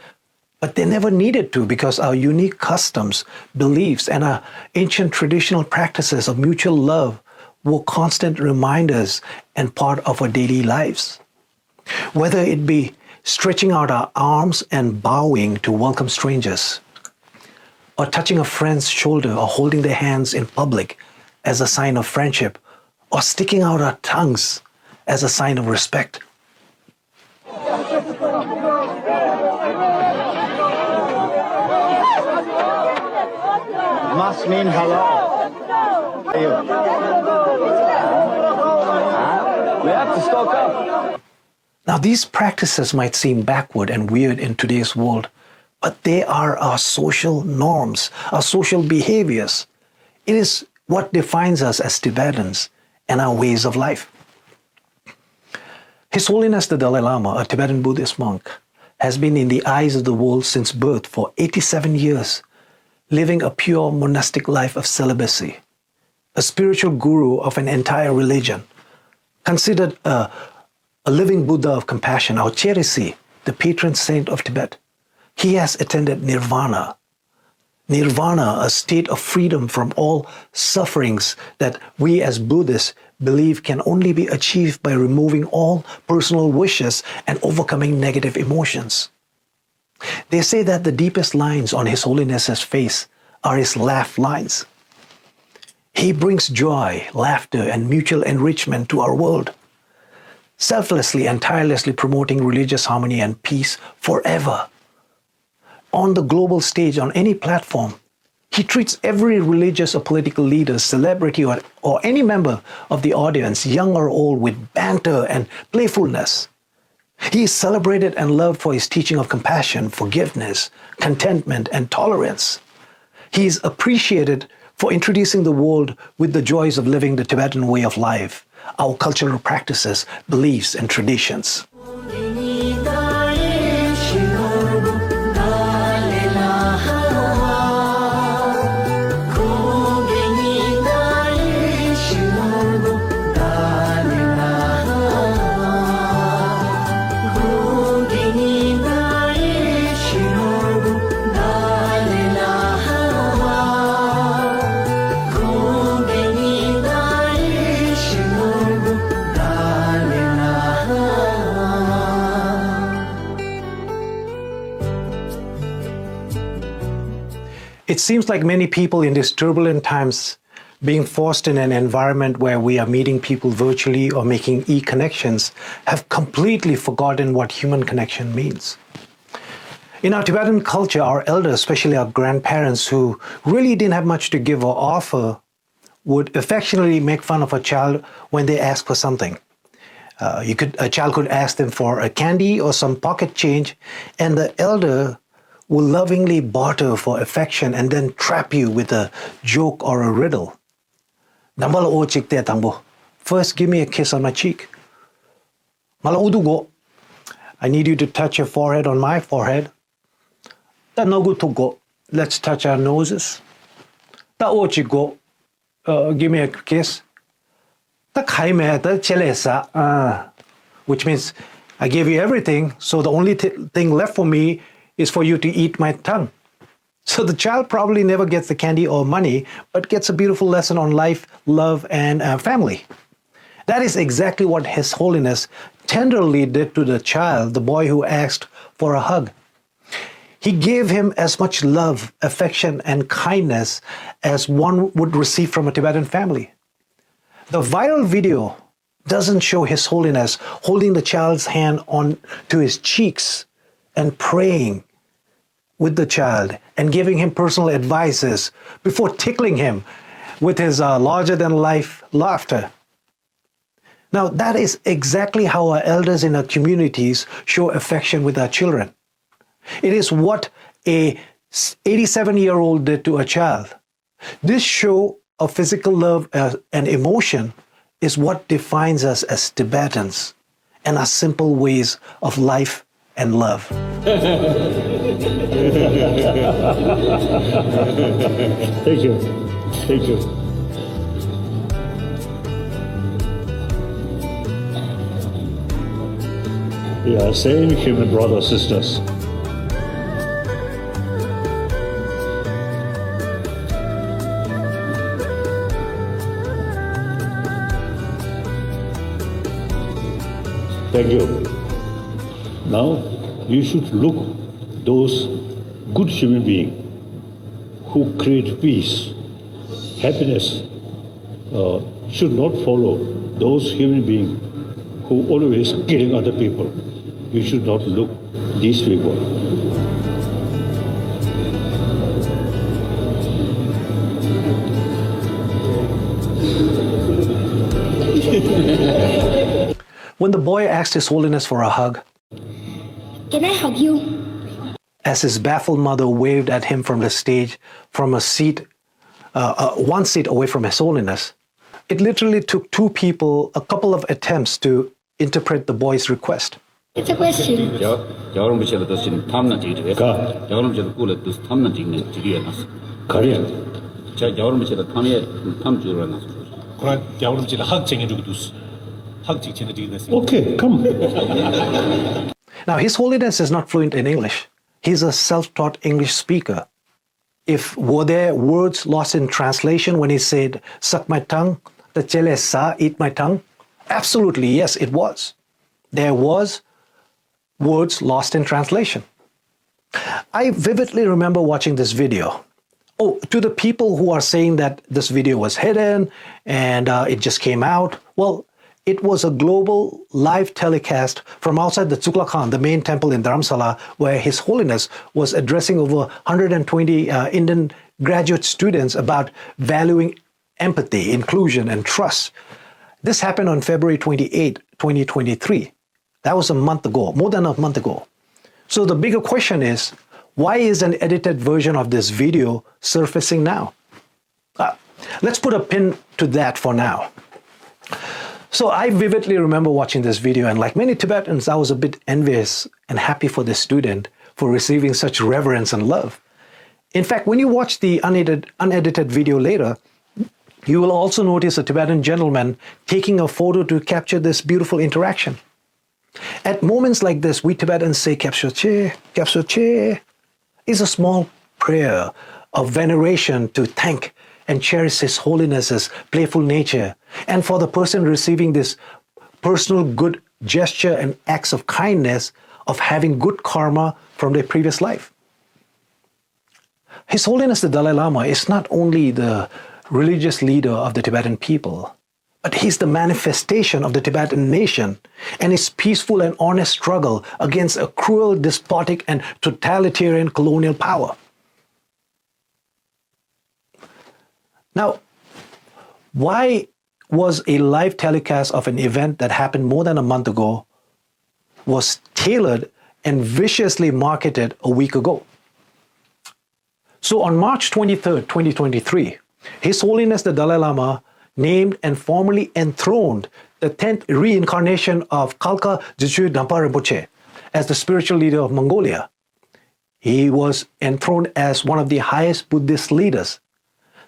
but they never needed to, because our unique customs, beliefs, and our ancient traditional practices of mutual love were constant reminders and part of our daily lives. Whether it be stretching out our arms and bowing to welcome strangers, or touching a friend's shoulder or holding their hands in public as a sign of friendship, or sticking out our tongues as a sign of respect. Must mean hello. We have to stock up. Now, these practices might seem backward and weird in today's world, but they are our social norms, our social behaviors. It is what defines us as Tibetans and our ways of life. His Holiness the Dalai Lama, a Tibetan Buddhist monk, has been in the eyes of the world since birth for 87 years, living a pure monastic life of celibacy, a spiritual guru of an entire religion, considered a living Buddha of compassion, our Cherisi, the patron saint of Tibet. He has attended nirvana. Nirvana, a state of freedom from all sufferings that we as Buddhists believe can only be achieved by removing all personal wishes and overcoming negative emotions. They say that the deepest lines on His Holiness's face are his laugh lines. He brings joy, laughter, and mutual enrichment to our world, selflessly and tirelessly promoting religious harmony and peace forever. On the global stage, on any platform, he treats every religious or political leader, celebrity, or any member of the audience, young or old, with banter and playfulness. He is celebrated and loved for his teaching of compassion, forgiveness, contentment, and tolerance. He is appreciated for introducing the world with the joys of living the Tibetan way of life, our cultural practices, beliefs, and traditions. It seems like many people in these turbulent times, being forced in an environment where we are meeting people virtually or making e-connections, have completely forgotten what human connection means. In our Tibetan culture, our elders, especially our grandparents who really didn't have much to give or offer, would affectionately make fun of a child when they ask for something. A child could ask them for a candy or some pocket change, and the elder will lovingly barter for affection and then trap you with a joke or a riddle. First, give me a kiss on my cheek. I need you to touch your forehead on my forehead. Let's touch our noses. Give me a kiss. Which means I gave you everything, so the only thing left for me is for you to eat my tongue. So the child probably never gets the candy or money, but gets a beautiful lesson on life, love, and family. That is exactly what His Holiness tenderly did to the child, the boy who asked for a hug. He gave him as much love, affection, and kindness as one would receive from a Tibetan family. The viral video doesn't show His Holiness holding the child's hand on to his cheeks and praying with the child and giving him personal advices before tickling him with his larger-than-life laughter. Now, that is exactly how our elders in our communities show affection with our children. It is what a 87-year-old did to a child. This show of physical love and emotion is what defines us as Tibetans and our simple ways of life and love. Thank you. Thank you. We are same human brothers, sisters. Thank you. Now you should look those good human beings who create peace, happiness. Should not follow those human beings who always killing other people. You should not look these people. When the boy asked His Holiness for a hug, "Can I hug you?" as his baffled mother waved at him from the stage, from a seat, one seat away from His Holiness, it literally took two people a couple of attempts to interpret the boy's request. It's a question. 여러분께서 드신 탐난 지기에 가. 여러분께서 꿀에 드신 탐난 지기에 나서 Korean. 자 여러분께서 탐주를 나서 그러나 여러분들 학쟁이를 두스 학직 전해지게 됐습니다. Okay, come. Now, His Holiness is not fluent in English. He's a self-taught English speaker. Were there words lost in translation when he said, "Suck my tongue," the chele sa, eat my tongue? Absolutely, yes, it was. There was words lost in translation. I vividly remember watching this video. Oh, to the people who are saying that this video was hidden and it just came out, well, it was a global live telecast from outside the Tsukla Khan, the main temple in Dharamsala, where His Holiness was addressing over 120 Indian graduate students about valuing empathy, inclusion, and trust. This happened on February 28, 2023. That was a month ago, more than a month ago. So the bigger question is, why is an edited version of this video surfacing now? Let's put a pin to that for now. So I vividly remember watching this video, and like many Tibetans, I was a bit envious and happy for this student for receiving such reverence and love. In fact, when you watch the unedited video later, you will also notice a Tibetan gentleman taking a photo to capture this beautiful interaction. At moments like this, we Tibetans say "Kyabso che" is a small prayer of veneration to thank and cherish His Holiness's playful nature, and for the person receiving this personal good gesture and acts of kindness of having good karma from their previous life. His Holiness the Dalai Lama is not only the religious leader of the Tibetan people, but he's the manifestation of the Tibetan nation and his peaceful and honest struggle against a cruel, despotic, and totalitarian colonial power. Now, why was a live telecast of an event that happened more than a month ago was tailored and viciously marketed a week ago? So on March 23rd, 2023, His Holiness the Dalai Lama named and formally enthroned the 10th reincarnation of Kalka Dzogchen Dampa Rinpoche as the spiritual leader of Mongolia. He was enthroned as one of the highest Buddhist leaders,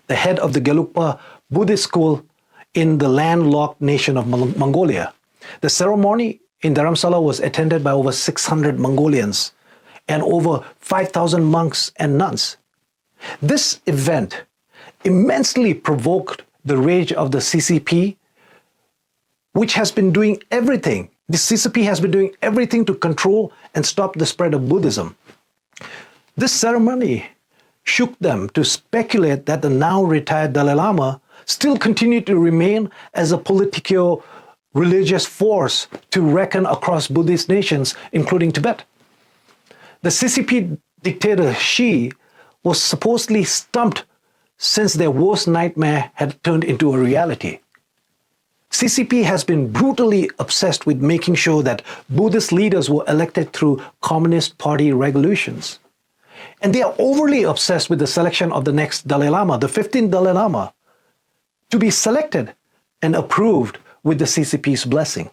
the head of the Gelugpa Buddhist school in the landlocked nation of Mongolia. The ceremony in Dharamsala was attended by over 600 Mongolians and over 5,000 monks and nuns. This event immensely provoked the rage of the CCP, which has been doing everything. The CCP has been doing everything to control and stop the spread of Buddhism. This ceremony shook them to speculate that the now retired Dalai Lama still continued to remain as a politico-religious force to reckon across Buddhist nations, including Tibet. The CCP dictator Xi was supposedly stumped since their worst nightmare had turned into a reality. CCP has been brutally obsessed with making sure that Buddhist leaders were elected through Communist Party regulations. And they are overly obsessed with the selection of the next Dalai Lama, the 15th Dalai Lama, to be selected and approved with the CCP's blessing.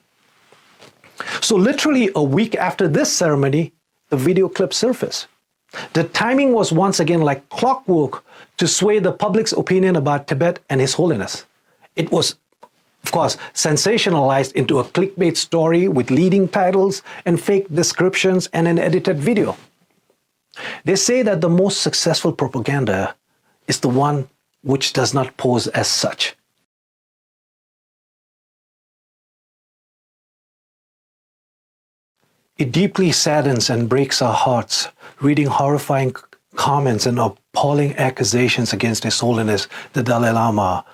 So literally a week after this ceremony, the video clip surfaced. The timing was once again like clockwork to sway the public's opinion about Tibet and His Holiness. It was, of course, sensationalized into a clickbait story with leading titles and fake descriptions and an edited video. They say that the most successful propaganda is the one which does not pose as such. It deeply saddens and breaks our hearts reading horrifying comments and appalling accusations against His Holiness the Dalai Lama,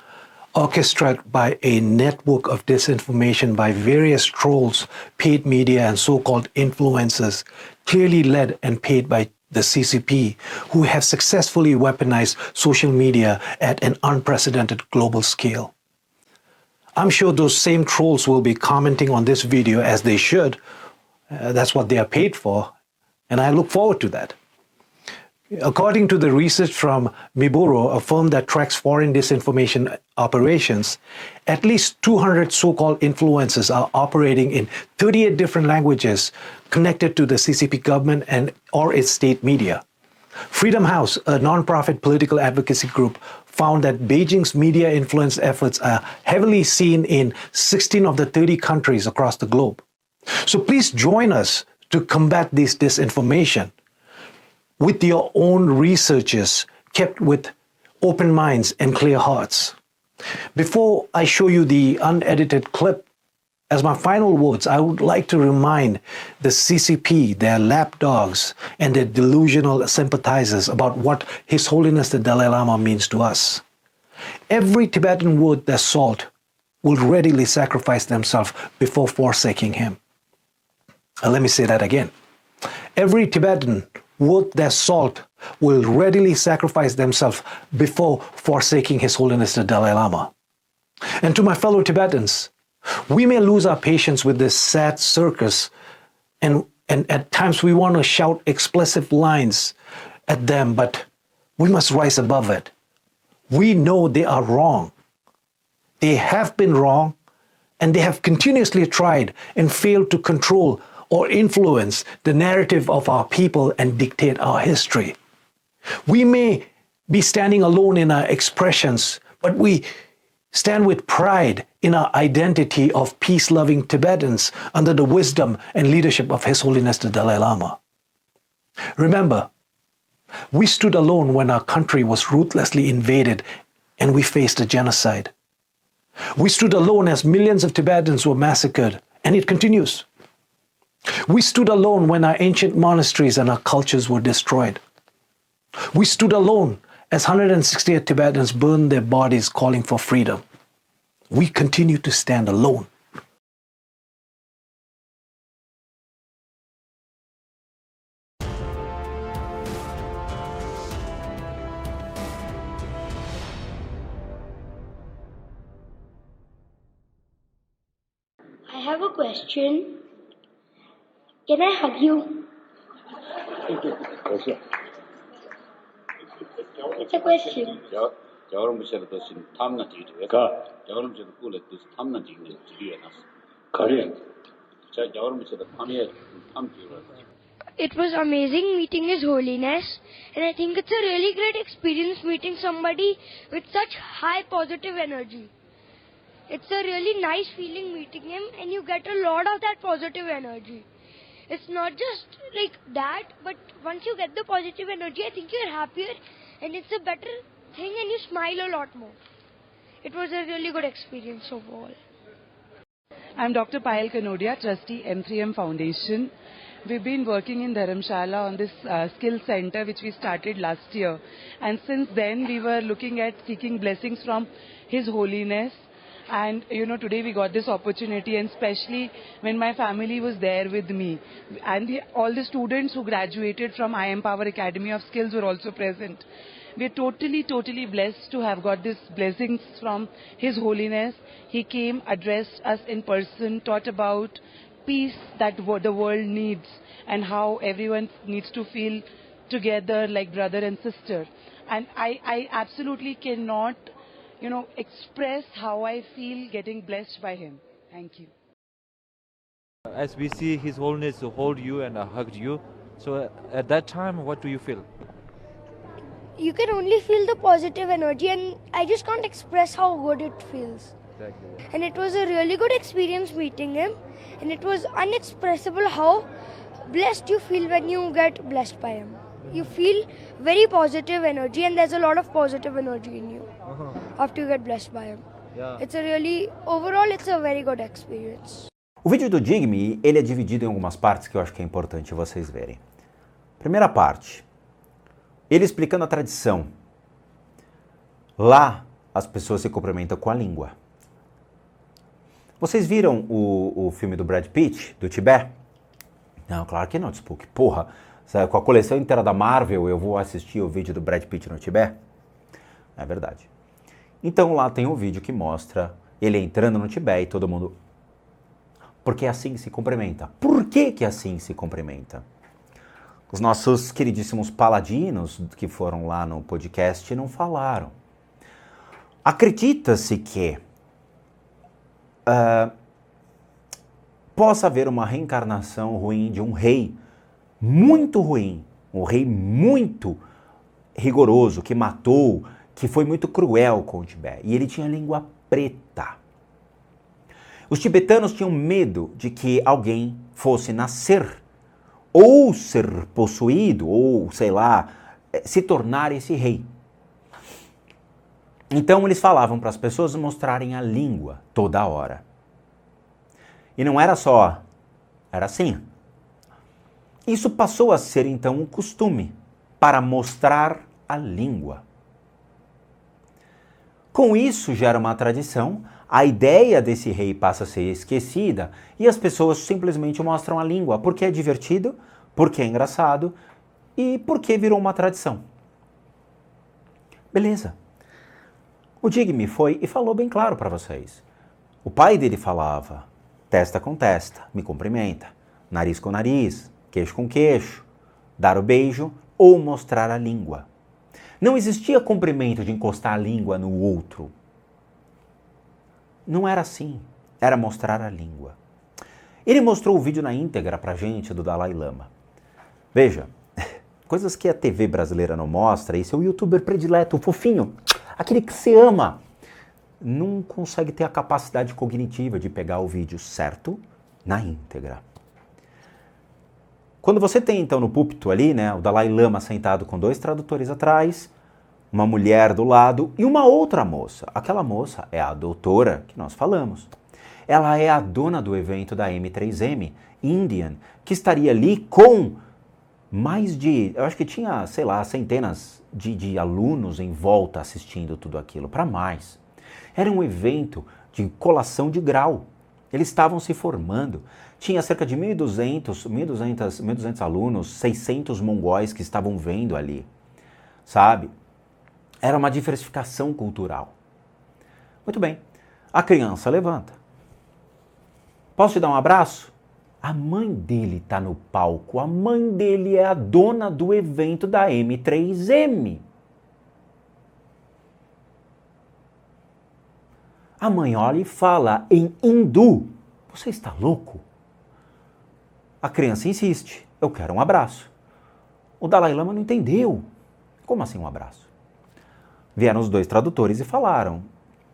orchestrated by a network of disinformation by various trolls, paid media, and so-called influencers, clearly led and paid by the CCP, who have successfully weaponized social media at an unprecedented global scale. I'm sure those same trolls will be commenting on this video, as they should. That's what they are paid for, and I look forward to that. According to the research from Miburo, a firm that tracks foreign disinformation operations, at least 200 so-called influencers are operating in 38 different languages connected to the CCP government and or its state media. Freedom House, a non-profit political advocacy group, found that Beijing's media influence efforts are heavily seen in 16 of the 30 countries across the globe. So please join us to combat this disinformation with your own researchers, kept with open minds and clear hearts. Before I show you the unedited clip, as my final words, I would like to remind the CCP, their lapdogs, and their delusional sympathizers about what His Holiness the Dalai Lama means to us. Every Tibetan worth their salt will readily sacrifice themselves before forsaking him. Let me say that again. Every Tibetan worth their salt will readily sacrifice themselves before forsaking His Holiness the Dalai Lama. And to my fellow Tibetans, we may lose our patience with this sad circus, and at times we want to shout explicit lines at them, but we must rise above it. We know they are wrong. They have been wrong, and they have continuously tried and failed to control or influence the narrative of our people and dictate our history. We may be standing alone in our expressions, but we stand with pride in our identity of peace-loving Tibetans under the wisdom and leadership of His Holiness the Dalai Lama. Remember, we stood alone when our country was ruthlessly invaded and we faced a genocide. We stood alone as millions of Tibetans were massacred, and it continues. We stood alone when our ancient monasteries and our cultures were destroyed. We stood alone as 168 Tibetans burned their bodies calling for freedom. We continue to stand alone. I have a question. Can I hug you? It's a question. 여러분께서 드신 탐나 지리에 가. 여러분께서 꿀에 드신 탐나 지리에 났어. 가령. 자, 여러분께서 탐에 탐 지리에 It was amazing meeting His Holiness, and I think it's a really great experience meeting somebody with such high positive energy. It's a really nice feeling meeting him, and you get a lot of that positive energy. It's not just like that, but once you get the positive energy, I think you're happier, and it's a better thing, and you smile a lot more. It was a really good experience overall. I'm Dr. Payal Kanodia, trustee M3M Foundation. We've been working in Dharamshala on this skill center which we started last year, and since then we were looking at seeking blessings from His Holiness. And today we got this opportunity, and especially when my family was there with me, and all the students who graduated from I Empower Academy of Skills were also present. We're totally blessed to have got these blessings from His Holiness. He came, addressed us in person, taught about peace that the world needs, and how everyone needs to feel together like brother and sister. And I absolutely cannot express how I feel getting blessed by him. Thank you. As we see His Holiness hold you and hug you, so at that time, what do you feel? You can only feel the positive energy, and I just can't express how good it feels. Exactly. And it was a really good experience meeting him, and it was unexpressible how blessed you feel when you get blessed by him. You feel very positive energy, and there's a lot of positive energy in you after you get blessed by him. Yeah. Overall, it's a very good experience. O vídeo do Digme, ele é dividido em algumas partes que eu acho que é importante vocês verem. Primeira parte, ele explicando a tradição. Lá, as pessoas se cumprimentam com a língua. Vocês viram o filme do Brad Pitt, do Tibete? Não, claro que não, Spook. Porra, com a coleção inteira da Marvel, eu vou assistir o vídeo do Brad Pitt no Tibete? É verdade. Então lá tem um vídeo que mostra ele entrando no Tibete e todo mundo... Porque assim se cumprimenta. Por que assim se cumprimenta? Os nossos queridíssimos paladinos que foram lá no podcast não falaram. Acredita-se que possa haver uma reencarnação ruim de um rei muito ruim, um rei muito rigoroso, que matou, que foi muito cruel com o Tibete. E ele tinha língua preta. Os tibetanos tinham medo de que alguém fosse nascer, ou ser possuído, ou, sei lá, se tornar esse rei. Então eles falavam para as pessoas mostrarem a língua toda hora. E não era só, era assim. Isso passou a ser então um costume para mostrar a língua. Com isso gera uma tradição, a ideia desse rei passa a ser esquecida e as pessoas simplesmente mostram a língua porque é divertido, porque é engraçado e porque virou uma tradição. Beleza. O Digme foi e falou bem claro para vocês. O pai dele falava testa com testa, me cumprimenta, nariz com nariz, queixo com queixo, dar o beijo ou mostrar a língua. Não existia cumprimento de encostar a língua no outro. Não era assim, era mostrar a língua. Ele mostrou o vídeo na íntegra pra gente do Dalai Lama. Veja, coisas que a TV brasileira não mostra, e seu youtuber predileto, o fofinho, aquele que você ama, não consegue ter a capacidade cognitiva de pegar o vídeo certo na íntegra. Quando você tem então no púlpito ali, né, o Dalai Lama sentado com 2 tradutores atrás, uma mulher do lado e uma outra moça. Aquela moça é a doutora que nós falamos. Ela é a dona do evento da M3M, Indian, que estaria ali com mais de, eu acho que tinha, sei lá, centenas de alunos em volta assistindo tudo aquilo, para mais. Era um evento de colação de grau. Eles estavam se formando. Tinha cerca de 1.200 alunos, 600 mongóis que estavam vendo ali, sabe? Era uma diversificação cultural. Muito bem. A criança levanta. Posso te dar um abraço? A mãe dele está no palco. A mãe dele é a dona do evento da M3M. A mãe olha e fala em hindu. Você está louco? A criança insiste. Eu quero um abraço. O Dalai Lama não entendeu. Como assim um abraço? Vieram os 2 tradutores e falaram.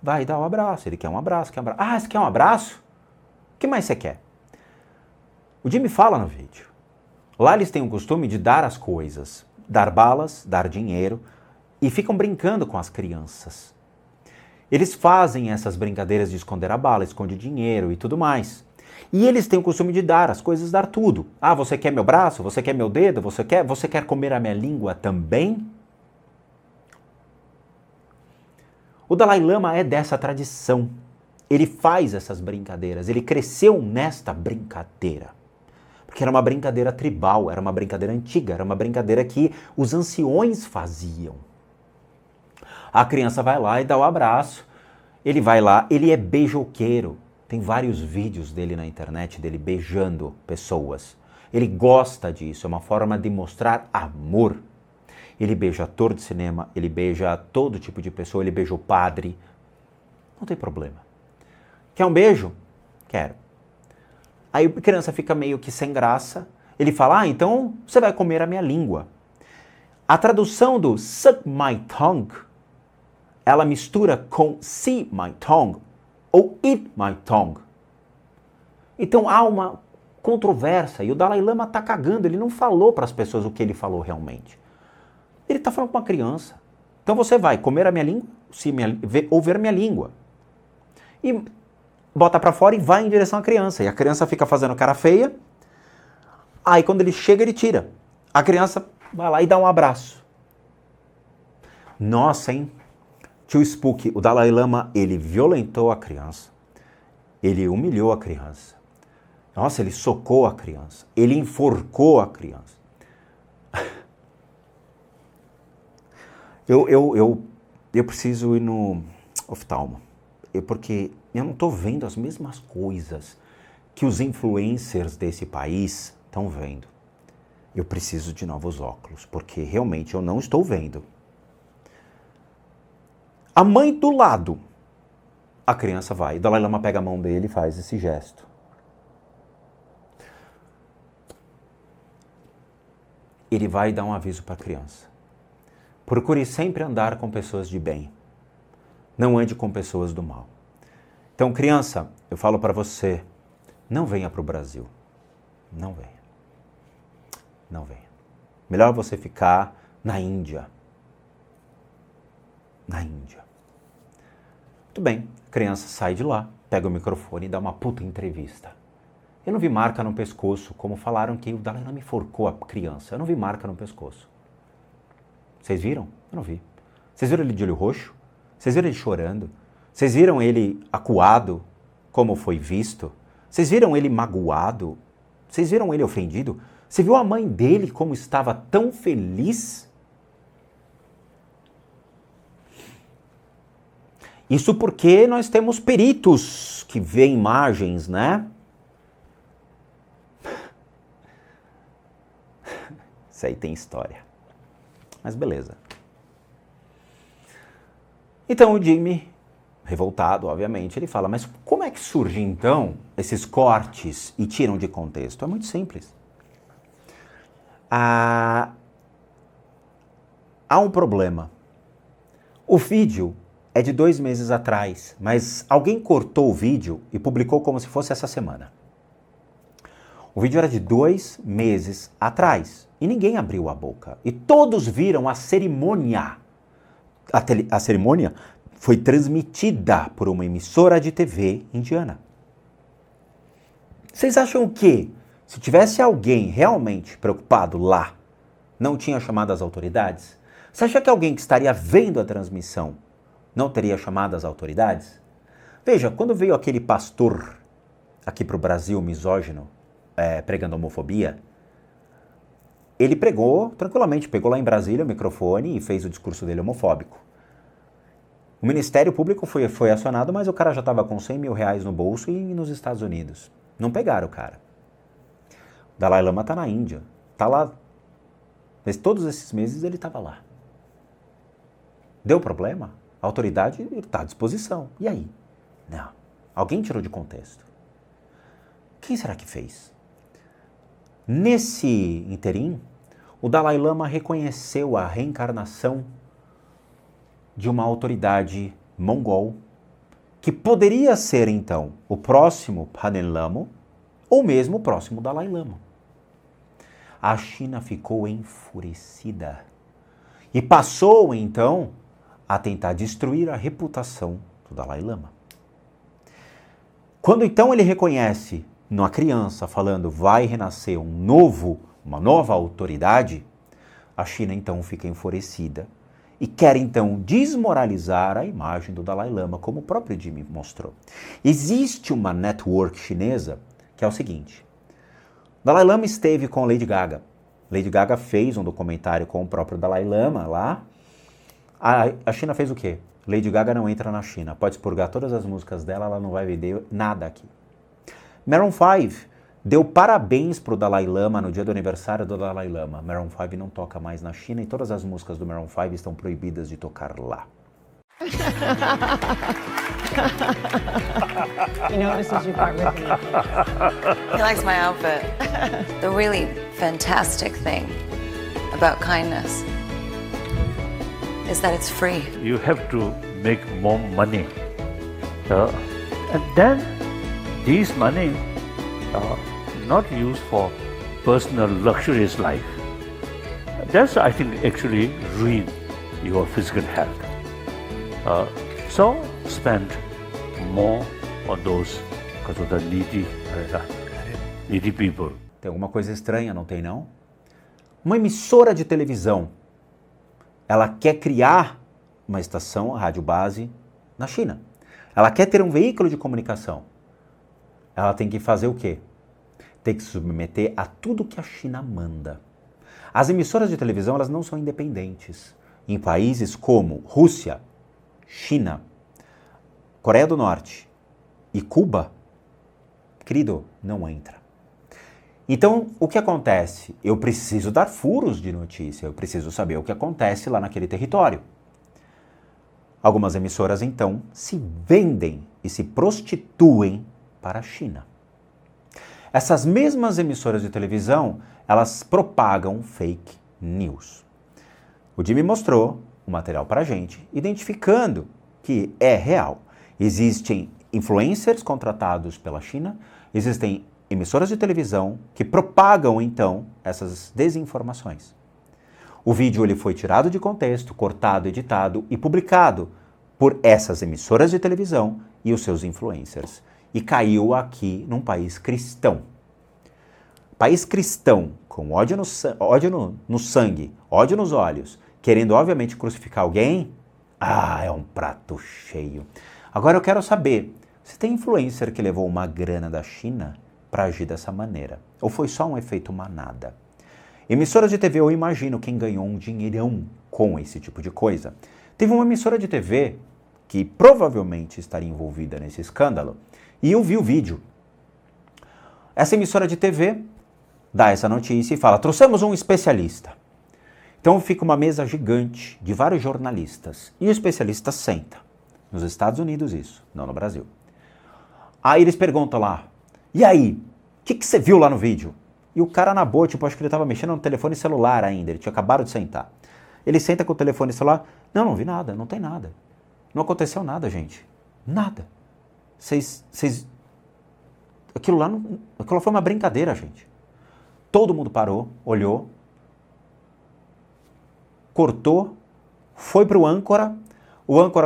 Vai dar um abraço. Ele quer um abraço, quer um abraço. Ah, você quer um abraço? O que mais você quer? O Jimmy fala no vídeo. Lá eles têm o costume de dar as coisas. Dar balas, dar dinheiro. E ficam brincando com as crianças. Eles fazem essas brincadeiras de esconder a bala, esconde dinheiro e tudo mais. E eles têm o costume de dar as coisas, dar tudo. Ah, você quer meu braço? Você quer meu dedo? Você quer comer a minha língua também? O Dalai Lama é dessa tradição. Ele faz essas brincadeiras, ele cresceu nesta brincadeira. Porque era uma brincadeira tribal, era uma brincadeira antiga, era uma brincadeira que os anciões faziam. A criança vai lá e dá o abraço, ele vai lá, ele é beijoqueiro. Tem vários vídeos dele na internet, dele beijando pessoas. Ele gosta disso, é uma forma de mostrar amor. Ele beija ator de cinema, ele beija todo tipo de pessoa, ele beija o padre. Não tem problema. Quer um beijo? Quero. Aí a criança fica meio que sem graça. Ele fala, então você vai comer a minha língua. A tradução do suck my tongue, ela mistura com see my tongue ou eat my tongue. Então há uma controvérsia e o Dalai Lama está cagando, ele não falou para as pessoas o que ele falou realmente. Ele está falando com uma criança. Então você vai comer a minha língua ou ver minha língua. E bota para fora e vai em direção à criança. E a criança fica fazendo cara feia. Aí quando ele chega, ele tira. A criança vai lá e dá um abraço. Nossa, hein? Tio Spook, o Dalai Lama, ele violentou a criança. Ele humilhou a criança. Nossa, ele socou a criança. Ele enforcou a criança. Eu preciso ir no oftalmo. Porque eu não estou vendo as mesmas coisas que os influencers desse país estão vendo. Eu preciso de novos óculos, porque realmente eu não estou vendo. A mãe do lado, a criança vai. O Dalai Lama pega a mão dele e faz esse gesto. Ele vai dar um aviso para a criança. Procure sempre andar com pessoas de bem. Não ande com pessoas do mal. Então, criança, eu falo para você, não venha para o Brasil. Não venha. Não venha. Melhor você ficar na Índia. Na Índia. Muito bem, a criança sai de lá, pega o microfone e dá uma puta entrevista. Eu não vi marca no pescoço, como falaram que o Dalai Lama enforcou a criança. Eu não vi marca no pescoço. Vocês viram? Eu não vi. Vocês viram ele de olho roxo? Vocês viram ele chorando? Vocês viram ele acuado, como foi visto? Vocês viram ele magoado? Vocês viram ele ofendido? Você viu a mãe dele como estava tão feliz? Isso porque nós temos peritos que vêem imagens, né? Isso aí tem história. Mas beleza. Então o Jimmy, revoltado, obviamente, ele fala, mas como é que surgem então esses cortes e tiram de contexto? É muito simples. Há um problema. O vídeo é de 2 meses atrás, mas alguém cortou o vídeo e publicou como se fosse essa semana. O vídeo era de 2 meses atrás e ninguém abriu a boca. E todos viram a cerimônia. A cerimônia foi transmitida por uma emissora de TV indiana. Vocês acham que, se tivesse alguém realmente preocupado lá, não tinha chamado as autoridades? Você acha que alguém que estaria vendo a transmissão não teria chamado as autoridades? Veja, quando veio aquele pastor aqui para o Brasil, misógino, pregando homofobia, ele pregou tranquilamente, pegou lá em Brasília o microfone e fez o discurso dele homofóbico. O Ministério Público foi acionado, mas o cara já estava com 100 mil reais no bolso e nos Estados Unidos. Não pegaram o cara. O Dalai Lama está na Índia, está lá. Mas todos esses meses ele estava lá. Deu problema? A autoridade está à disposição. E aí? Não. Alguém tirou de contexto. Quem será que fez? Nesse interim, o Dalai Lama reconheceu a reencarnação de uma autoridade mongol que poderia ser, então, o próximo Panchen Lama ou mesmo o próximo Dalai Lama. A China ficou enfurecida e passou, então, a tentar destruir a reputação do Dalai Lama. Quando então ele reconhece numa criança falando vai renascer uma nova autoridade, a China então fica enfurecida e quer então desmoralizar a imagem do Dalai Lama, como o próprio Jimmy mostrou. Existe uma network chinesa que é o seguinte: Dalai Lama esteve com Lady Gaga. Lady Gaga fez um documentário com o próprio Dalai Lama lá. A China fez o quê? Lady Gaga não entra na China. Pode expurgar todas as músicas dela, ela não vai vender nada aqui. Maroon 5 deu parabéns para o Dalai Lama no dia do aniversário do Dalai Lama. Maroon 5 não toca mais na China e todas as músicas do Maroon 5 estão proibidas de tocar lá. You know, this is your part with me. He likes my outfit. The really fantastic thing about kindness is that it's free. You have to make more money. And then these money are not used for personal luxurious life. That's, I think, actually ruin your physical health. So spend more on those because of the needy people. Tem alguma coisa estranha, não tem não? Uma emissora de televisão, ela quer criar uma estação, a rádio base, na China. Ela quer ter um veículo de comunicação. Ela tem que fazer o quê? Tem que se submeter a tudo que a China manda. As emissoras de televisão, elas não são independentes. Em países como Rússia, China, Coreia do Norte e Cuba, querido, não entra. Então, o que acontece? Eu preciso dar furos de notícia, eu preciso saber o que acontece lá naquele território. Algumas emissoras, então, se vendem e se prostituem para a China. Essas mesmas emissoras de televisão, elas propagam fake news. O Jimmy mostrou o material para a gente, identificando que é real. Existem influencers contratados pela China, existem emissoras de televisão que propagam, então, essas desinformações. O vídeo ele foi tirado de contexto, cortado, editado e publicado por essas emissoras de televisão e os seus influencers. E caiu aqui num país cristão. País cristão, com ódio no sangue, ódio nos olhos, querendo obviamente crucificar alguém, é um prato cheio. Agora eu quero saber, se tem influencer que levou uma grana da China para agir dessa maneira? Ou foi só um efeito manada? Emissoras de TV, eu imagino quem ganhou um dinheirão com esse tipo de coisa. Teve uma emissora de TV que provavelmente estaria envolvida nesse escândalo e eu vi o vídeo. Essa emissora de TV dá essa notícia e fala, trouxemos um especialista. Então fica uma mesa gigante de vários jornalistas e o especialista senta. Nos Estados Unidos isso, não no Brasil. Aí eles perguntam lá, e aí, o que você viu lá no vídeo? E o cara na boa, tipo, acho que ele estava mexendo no telefone celular ainda, ele tinha acabado de sentar. Ele senta com o telefone celular, não vi nada, não tem nada. Não aconteceu nada, gente. Nada. Aquilo lá foi uma brincadeira, gente. Todo mundo parou, olhou, cortou, foi para o âncora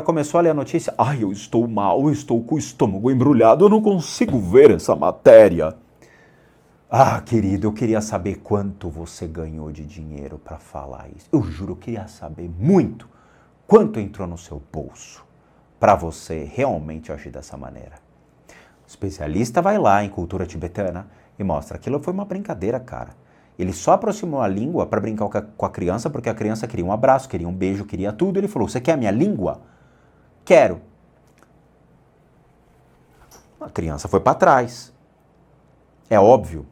começou a ler a notícia, eu estou mal, eu estou com o estômago embrulhado, eu não consigo ver essa matéria. Querido, eu queria saber quanto você ganhou de dinheiro para falar isso. Eu juro, eu queria saber muito quanto entrou no seu bolso para você realmente agir dessa maneira. O especialista vai lá em cultura tibetana e mostra, aquilo foi uma brincadeira, cara. Ele só aproximou a língua para brincar com a criança, porque a criança queria um abraço, queria um beijo, queria tudo. Ele falou, você quer a minha língua? Quero. A criança foi para trás. É óbvio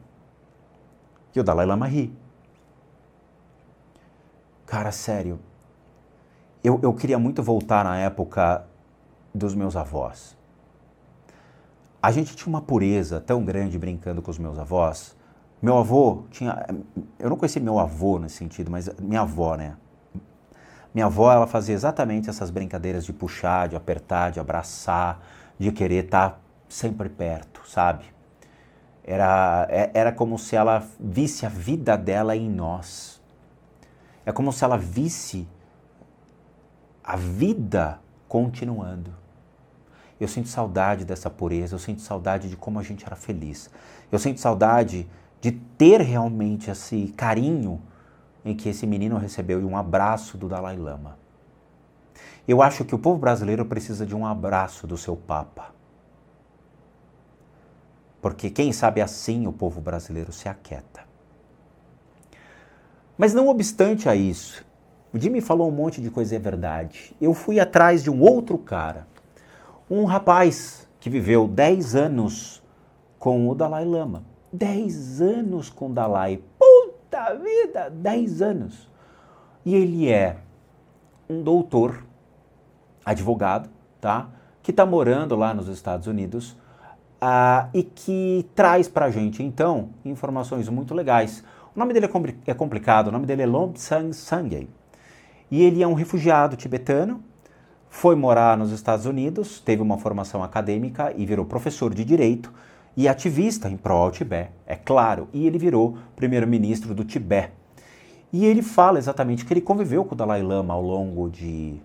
que o Dalai Lama ri. Cara, sério. Eu queria muito voltar na época dos meus avós. A gente tinha uma pureza tão grande brincando com os meus avós. Meu avô tinha... Eu não conheci meu avô nesse sentido, mas minha avó, né? Minha avó, ela fazia exatamente essas brincadeiras de puxar, de apertar, de abraçar, de querer estar sempre perto, sabe? Era como se ela visse a vida dela em nós. É como se ela visse a vida continuando. Eu sinto saudade dessa pureza, eu sinto saudade de como a gente era feliz. Eu sinto saudade de ter realmente esse carinho em que esse menino recebeu e um abraço do Dalai Lama. Eu acho que o povo brasileiro precisa de um abraço do seu Papa. Porque quem sabe assim o povo brasileiro se aquieta. Mas não obstante a isso, o Jimmy falou um monte de coisa e é verdade. Eu fui atrás de um outro cara, um rapaz que viveu 10 anos com o Dalai Lama. 10 anos com o Dalai. Puta vida, 10 anos. E ele é um doutor, advogado, tá? Que está morando lá nos Estados Unidos e que traz pra gente, então, informações muito legais. O nome dele é complicado, o nome dele é Lobsang Sangay. E ele é um refugiado tibetano, foi morar nos Estados Unidos, teve uma formação acadêmica e virou professor de direito e ativista em prol ao Tibete, é claro. E ele virou primeiro-ministro do Tibete. E ele fala exatamente que ele conviveu com o Dalai Lama ao longo de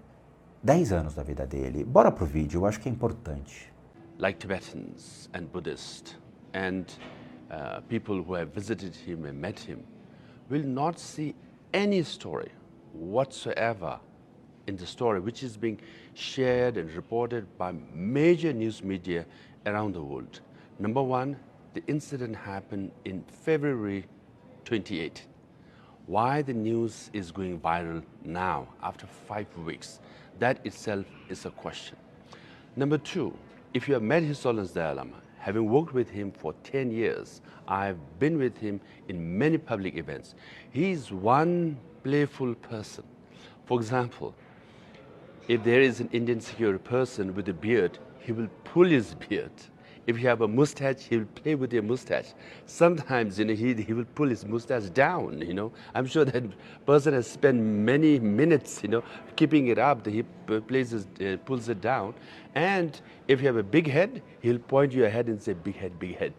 10 anos da vida dele. Bora pro vídeo, eu acho que é importante. Like Tibetans and Buddhists and people who have visited him and met him will not see any story whatsoever in the story which is being shared and reported by major news media around the world. Number one, the incident happened in February 28. Why the news is going viral now after 5 weeks, that itself is a question. Number two, if you have met His Holiness Dalai Lama, having worked with him for 10 years, I've been with him in many public events. He is one playful person. For example, if there is an Indian security person with a beard, he will pull his beard. If you have a mustache, he will play with your mustache. Sometimes, he will pull his mustache down, I'm sure that person has spent many minutes, keeping it up. He pulls it down. And if you have a big head, he'll point your head and say, big head,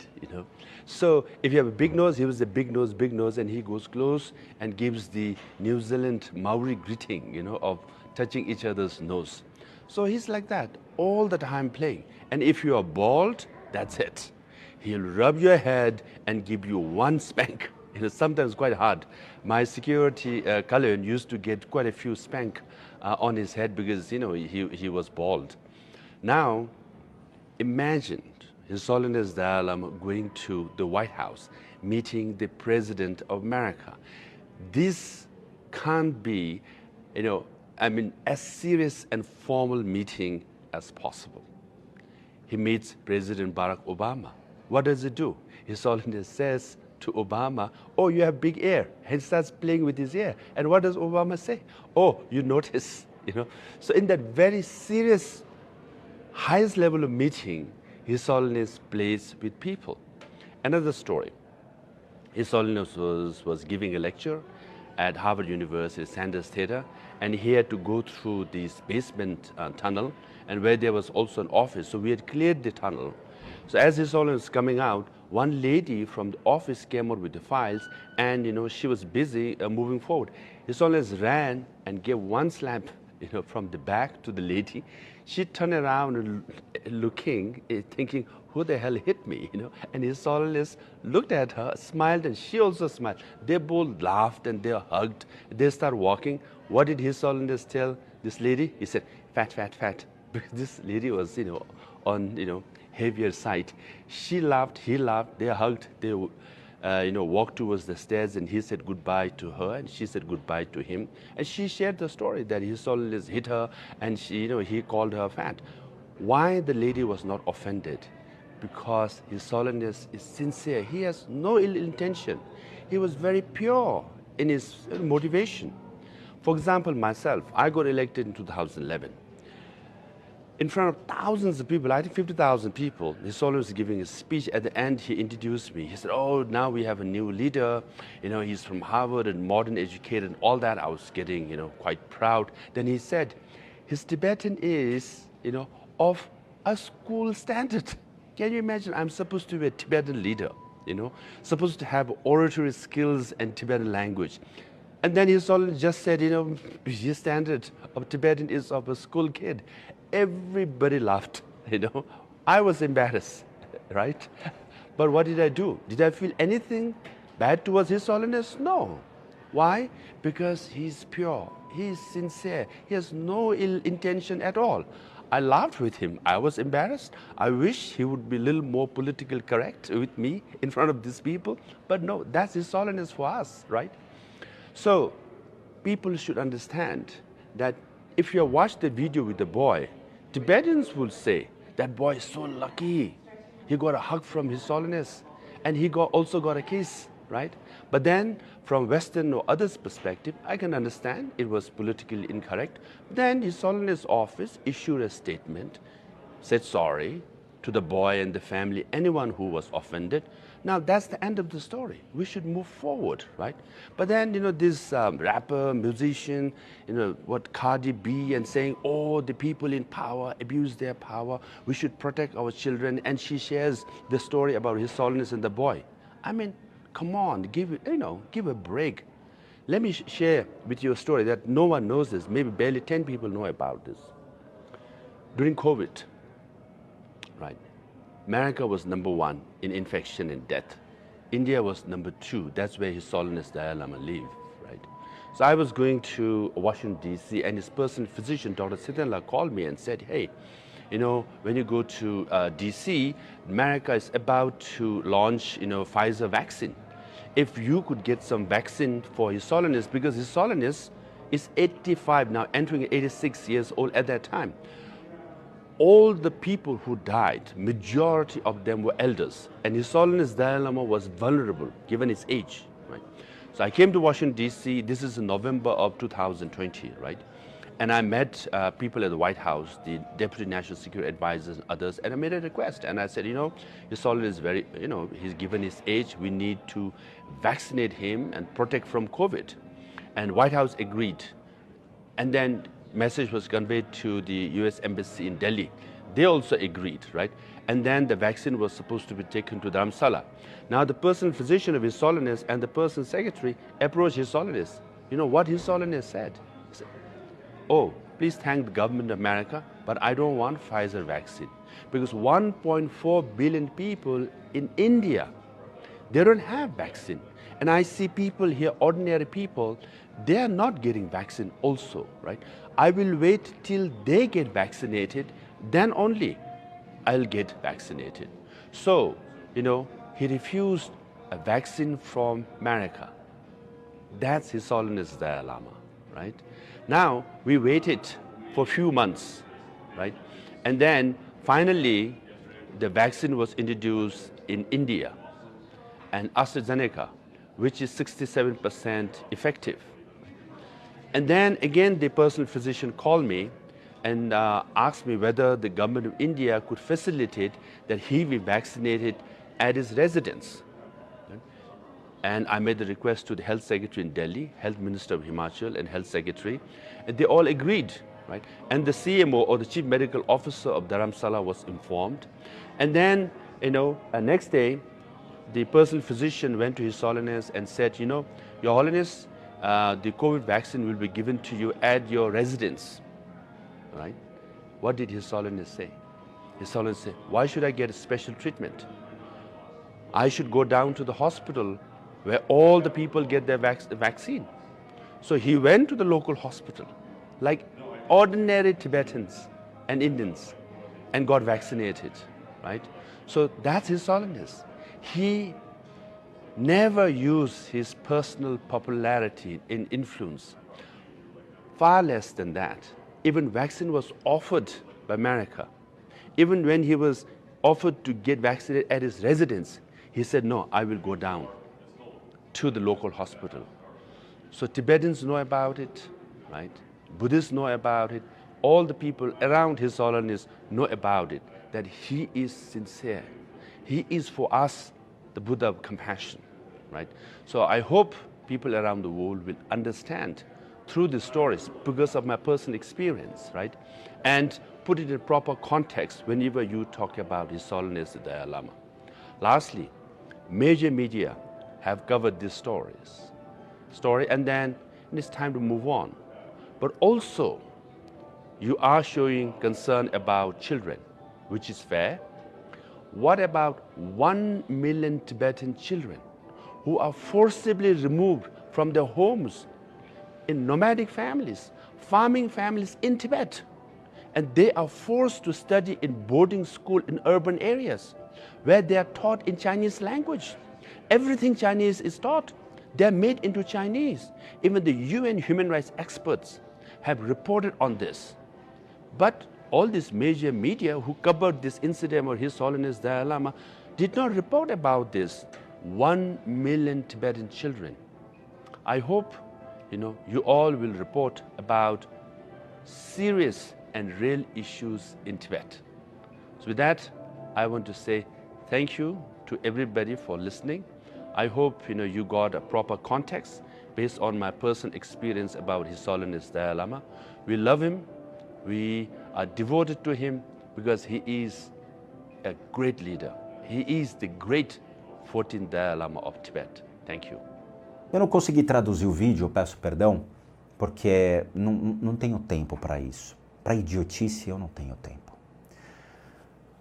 So if you have a big nose, he will say, big nose, and he goes close and gives the New Zealand Maori greeting, of touching each other's nose. So he's like that all the time playing. And if you are bald, that's it. He'll rub your head and give you one spank. Sometimes quite hard. My security Kalayan used to get quite a few spank on his head because, he was bald. Now, imagine His Holiness Dalai Lama going to the White House, meeting the President of America. This can't be, as serious and formal meeting as possible. He meets President Barack Obama. What does he do? His Holiness says to Obama, oh, you have big ear. And starts playing with his ear. And what does Obama say? Oh, you notice, So in that very serious, highest level of meeting, His Holiness plays with people. Another story. His Holiness was giving a lecture at Harvard University Sanders Theater, and he had to go through this basement tunnel, and where there was also an office. So we had cleared the tunnel. So as His Holiness was coming out, one lady from the office came out with the files, and she was busy moving forward. His Holiness ran and gave one slap, from the back to the lady. She turned around and looking, thinking, who the hell hit me, And His Holiness looked at her, smiled, and she also smiled. They both laughed and they hugged. They started walking. What did His Holiness tell this lady? He said, fat, fat, fat. Because this lady was, on, heavier side. She laughed, he laughed, they hugged, they, walked towards the stairs, and he said goodbye to her, and she said goodbye to him. And she shared the story that His Holiness hit her, and she, he called her fat. Why the lady was not offended? Because His Holiness is sincere. He has no ill intention. He was very pure in his motivation. For example, myself, I got elected in 2011. In front of thousands of people, I think 50,000 people, His Holiness was giving a speech. At the end, he introduced me. He said, oh, now we have a new leader. He's from Harvard and modern educated and all that. I was getting, quite proud. Then he said, his Tibetan is, of a school standard. Can you imagine? I'm supposed to be a Tibetan leader, supposed to have oratory skills and Tibetan language. And then His Holiness just said, his standard of Tibetan is of a school kid. Everybody laughed. you know. I was embarrassed, right? But what did I do? Did I feel anything bad towards His Holiness? No. Why? Because he's pure, he's sincere, he has no ill intention at all. I laughed with him. I was embarrassed. I wish he would be a little more politically correct with me in front of these people. But no, that's His Holiness for us, right? So people should understand that if you watch the video with the boy, Tibetans will say, that boy is so lucky. He got a hug from His Holiness, and he also got a kiss, right? But then from Western or others' perspective, I can understand it was politically incorrect. Then His Holiness office issued a statement, said sorry to the boy and the family, anyone who was offended. Now that's the end of the story. We should move forward, right? But then, you know, this rapper, musician, you know, what Cardi B, and saying, oh, the people in power abuse their power. We should protect our children. And she shares the story about His Holiness and the boy. I mean, come on, give a break. Let me share with you a story that no one knows this. Maybe barely 10 people know about this. During COVID, right, America was #1 in infection and death. India was #2. That's where His Holiness Dalai Lama lived, right? So I was going to Washington, D.C., and his personal physician, Dr. Sithanla, called me and said, hey, you know, when you go to D.C., America is about to launch, you know, Pfizer vaccine. If you could get some vaccine for His Holiness, because His Holiness is 85 now, entering 86 years old at that time. All the people who died, majority of them were elders, and His Holiness Dalai Lama was vulnerable given his age, right? So I came to Washington, D.C., this is in November of 2020, right? And I met people at the White House, the Deputy National Security Advisors and others, and I made a request. And I said, you know, His Holiness is very, you know, he's given his age, we need to vaccinate him and protect from COVID. And White House agreed. And then message was conveyed to the US Embassy in Delhi. They also agreed, right? And then the vaccine was supposed to be taken to Dharamsala. Now the personal physician of His Holiness and the personal secretary approached His Holiness. You know what His Holiness said? He said, oh, please thank the government of America, but I don't want Pfizer vaccine. Because 1.4 billion people in India, they don't have vaccine. And I see people here, ordinary people, they are not getting vaccine also, right? I will wait till they get vaccinated, then only I'll get vaccinated. So, you know, he refused a vaccine from America. That's His Holiness Dalai Lama, right? Now, we waited for a few months, right? And then finally, the vaccine was introduced in India, and AstraZeneca, which is 67% effective. And then again, the personal physician called me and asked me whether the government of India could facilitate that he be vaccinated at his residence. And I made the request to the Health Secretary in Delhi, Health Minister of Himachal and Health Secretary, and they all agreed, right? And the CMO, or the Chief Medical Officer of Dharamsala, was informed. And then, you know, next day, the personal physician went to His Holiness and said, you know, Your Holiness, the COVID vaccine will be given to you at your residence, right? What did His Holiness say? His Holiness said, why should I get a special treatment? I should go down to the hospital where all the people get their vaccine. So he went to the local hospital, like ordinary Tibetans and Indians, and got vaccinated, right? So that's His Holiness. He never used his personal popularity in influence. Far less than that. Even vaccine was offered by America. Even when he was offered to get vaccinated at his residence, he said, no, I will go down to the local hospital. So Tibetans know about it, right? Buddhists know about it. All the people around His Holiness know about it, that he is sincere. He is for us the Buddha of compassion, right? So I hope people around the world will understand through the stories because of my personal experience, right? And put it in proper context whenever you talk about His Holiness the Dalai Lama. Lastly, major media have covered these stories, and then it's time to move on. But also, you are showing concern about children, which is fair? What about 1 million Tibetan children who are forcibly removed from their homes in nomadic families, farming families in Tibet? And they are forced to study in boarding school in urban areas where they are taught in Chinese language. Everything Chinese is taught. They are made into Chinese. Even the UN human rights experts have reported on this. But all these major media who covered this incident or His Holiness Dalai Lama did not report about this 1 million Tibetan children. I hope you all will report about serious and real issues in Tibet. So with that, I want to say thank you to everybody for listening. I hope you got a proper context based on my personal experience about His Holiness Dalai Lama. We love him. We are devoted to him because he is a great leader. He is the great 14th Dalai Lama of Tibet. Thank you. Eu não consegui traduzir o vídeo, eu peço perdão, porque não tenho tempo para isso. Para idiotice eu não tenho tempo.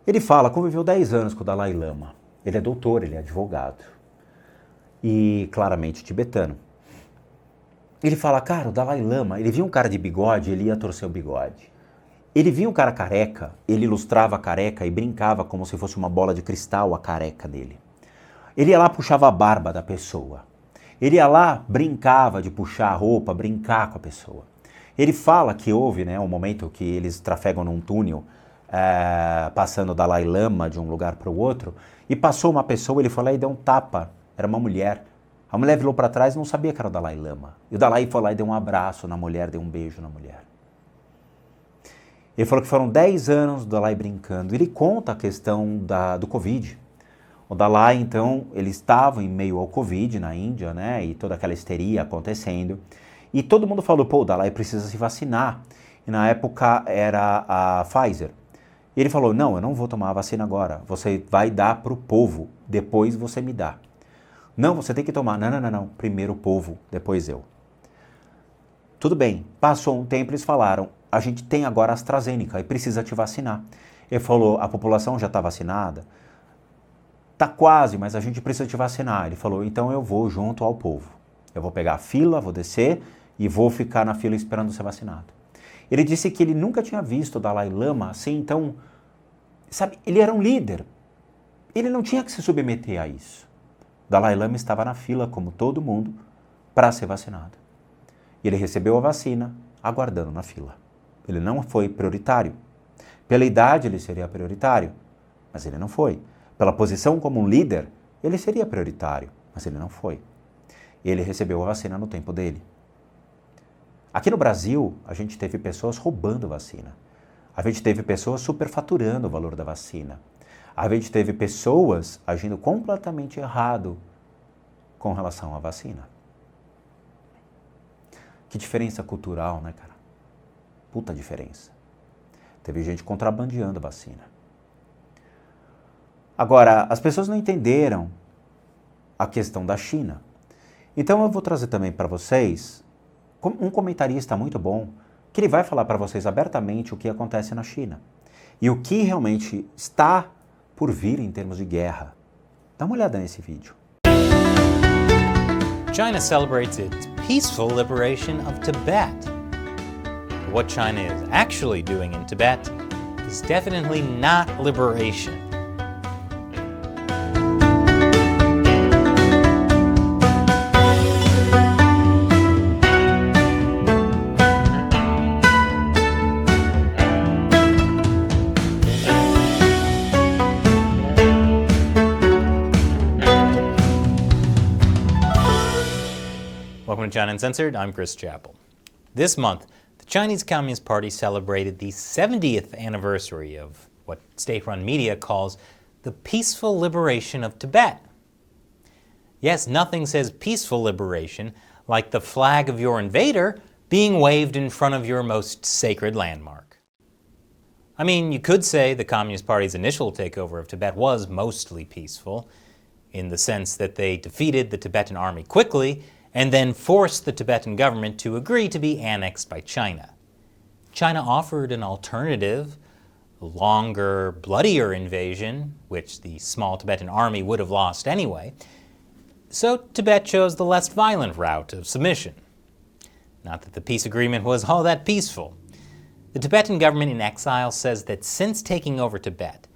Ele fala, conviveu 10 anos com o Dalai Lama. Ele é doutor, ele é advogado. E claramente tibetano. Ele fala, cara, o Dalai Lama, ele via um cara de bigode, ele ia torcer o bigode. Ele via um cara careca, ele ilustrava a careca e brincava como se fosse uma bola de cristal a careca dele. Ele ia lá, puxava a barba da pessoa. Ele ia lá, brincava de puxar a roupa, brincar com a pessoa. Ele fala que houve um momento que eles trafegam num túnel, passando o Dalai Lama de um lugar para o outro, e passou uma pessoa, ele foi lá e deu um tapa, era uma mulher. A mulher virou para trás e não sabia que era o Dalai Lama. E o Dalai foi lá e deu um abraço na mulher, deu um beijo na mulher. Ele falou que foram 10 anos do Dalai brincando. Ele conta a questão do Covid. O Dalai, então, ele estava em meio ao Covid na Índia, e toda aquela histeria acontecendo. E todo mundo falou, pô, o Dalai precisa se vacinar. E na época era a Pfizer. E ele falou, não, eu não vou tomar a vacina agora. Você vai dar para o povo, depois você me dá. Não, você tem que tomar. Não. Primeiro o povo, depois eu. Tudo bem. Passou um tempo, eles falaram, a gente tem agora a AstraZeneca e precisa te vacinar. Ele falou, a população já está vacinada? Tá quase, mas a gente precisa te vacinar. Ele falou, então eu vou junto ao povo. Eu vou pegar a fila, vou descer e vou ficar na fila esperando ser vacinado. Ele disse que ele nunca tinha visto o Dalai Lama assim, então, sabe, ele era um líder. Ele não tinha que se submeter a isso. O Dalai Lama estava na fila, como todo mundo, para ser vacinado. E ele recebeu a vacina, aguardando na fila. Ele não foi prioritário. Pela idade, ele seria prioritário, mas ele não foi. Pela posição como um líder, ele seria prioritário, mas ele não foi. Ele recebeu a vacina no tempo dele. Aqui no Brasil, a gente teve pessoas roubando vacina. A gente teve pessoas superfaturando o valor da vacina. A gente teve pessoas agindo completamente errado com relação à vacina. Que diferença cultural, né, cara? Puta diferença. Teve gente contrabandeando a vacina. Agora, as pessoas não entenderam a questão da China. Então eu vou trazer também para vocês um comentarista muito bom, que ele vai falar para vocês abertamente o que acontece na China. E o que realmente está por vir em termos de guerra. Dá uma olhada nesse vídeo. China celebrates its peaceful liberation of Tibet. What China is actually doing in Tibet is definitely not liberation. Welcome to China Uncensored, I'm Chris Chappell. This month, the Chinese Communist Party celebrated the 70th anniversary of what state-run media calls the peaceful liberation of Tibet. Yes, nothing says peaceful liberation like the flag of your invader being waved in front of your most sacred landmark. I mean, you could say the Communist Party's initial takeover of Tibet was mostly peaceful, in the sense that they defeated the Tibetan army quickly and then forced the Tibetan government to agree to be annexed by China. China offered an alternative, a longer, bloodier invasion, which the small Tibetan army would have lost anyway. So Tibet chose the less violent route of submission. Not that the peace agreement was all that peaceful. The Tibetan government in exile says that since taking over Tibet,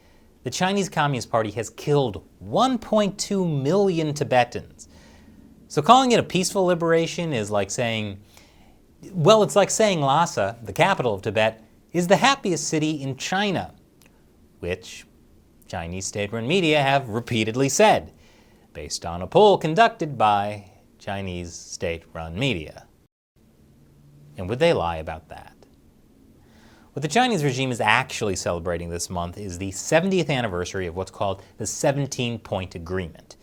the Chinese Communist Party has killed 1.2 million Tibetans. So calling it a peaceful liberation is like saying, well, it's like saying Lhasa, the capital of Tibet, is the happiest city in China, which Chinese state-run media have repeatedly said, based on a poll conducted by Chinese state-run media. And would they lie about that? What the Chinese regime is actually celebrating this month is the 70th anniversary of what's called the 17-Point Agreement.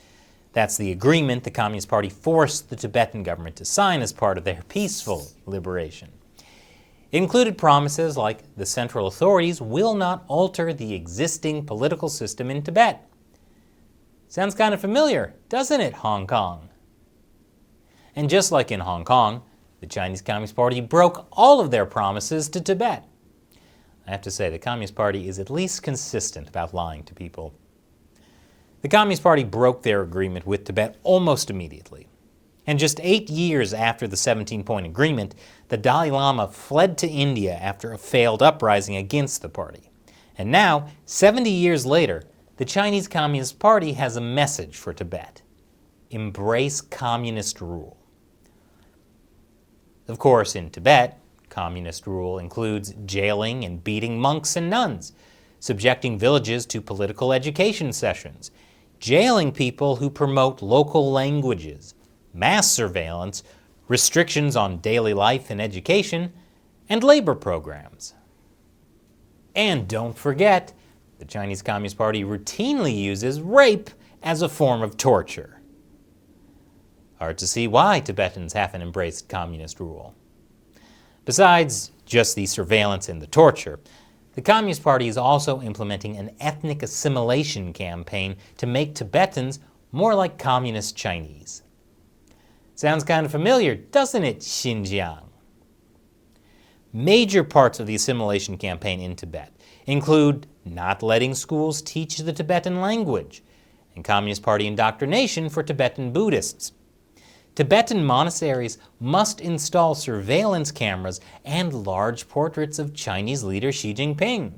That's the agreement the Communist Party forced the Tibetan government to sign as part of their peaceful liberation. It included promises like the central authorities will not alter the existing political system in Tibet. Sounds kind of familiar, doesn't it, Hong Kong? And just like in Hong Kong, the Chinese Communist Party broke all of their promises to Tibet. I have to say, the Communist Party is at least consistent about lying to people. The Communist Party broke their agreement with Tibet almost immediately. And just 8 years after the 17-Point Agreement, the Dalai Lama fled to India after a failed uprising against the party. And now, 70 years later, the Chinese Communist Party has a message for Tibet: embrace communist rule. Of course, in Tibet, communist rule includes jailing and beating monks and nuns, subjecting villages to political education sessions, jailing people who promote local languages, mass surveillance, restrictions on daily life and education, and labor programs. And don't forget, the Chinese Communist Party routinely uses rape as a form of torture. Hard to see why Tibetans haven't embraced communist rule. Besides just the surveillance and the torture, the Communist Party is also implementing an ethnic assimilation campaign to make Tibetans more like communist Chinese. Sounds kind of familiar, doesn't it, Xinjiang? Major parts of the assimilation campaign in Tibet include not letting schools teach the Tibetan language and Communist Party indoctrination for Tibetan Buddhists. Tibetan monasteries must install surveillance cameras and large portraits of Chinese leader Xi Jinping.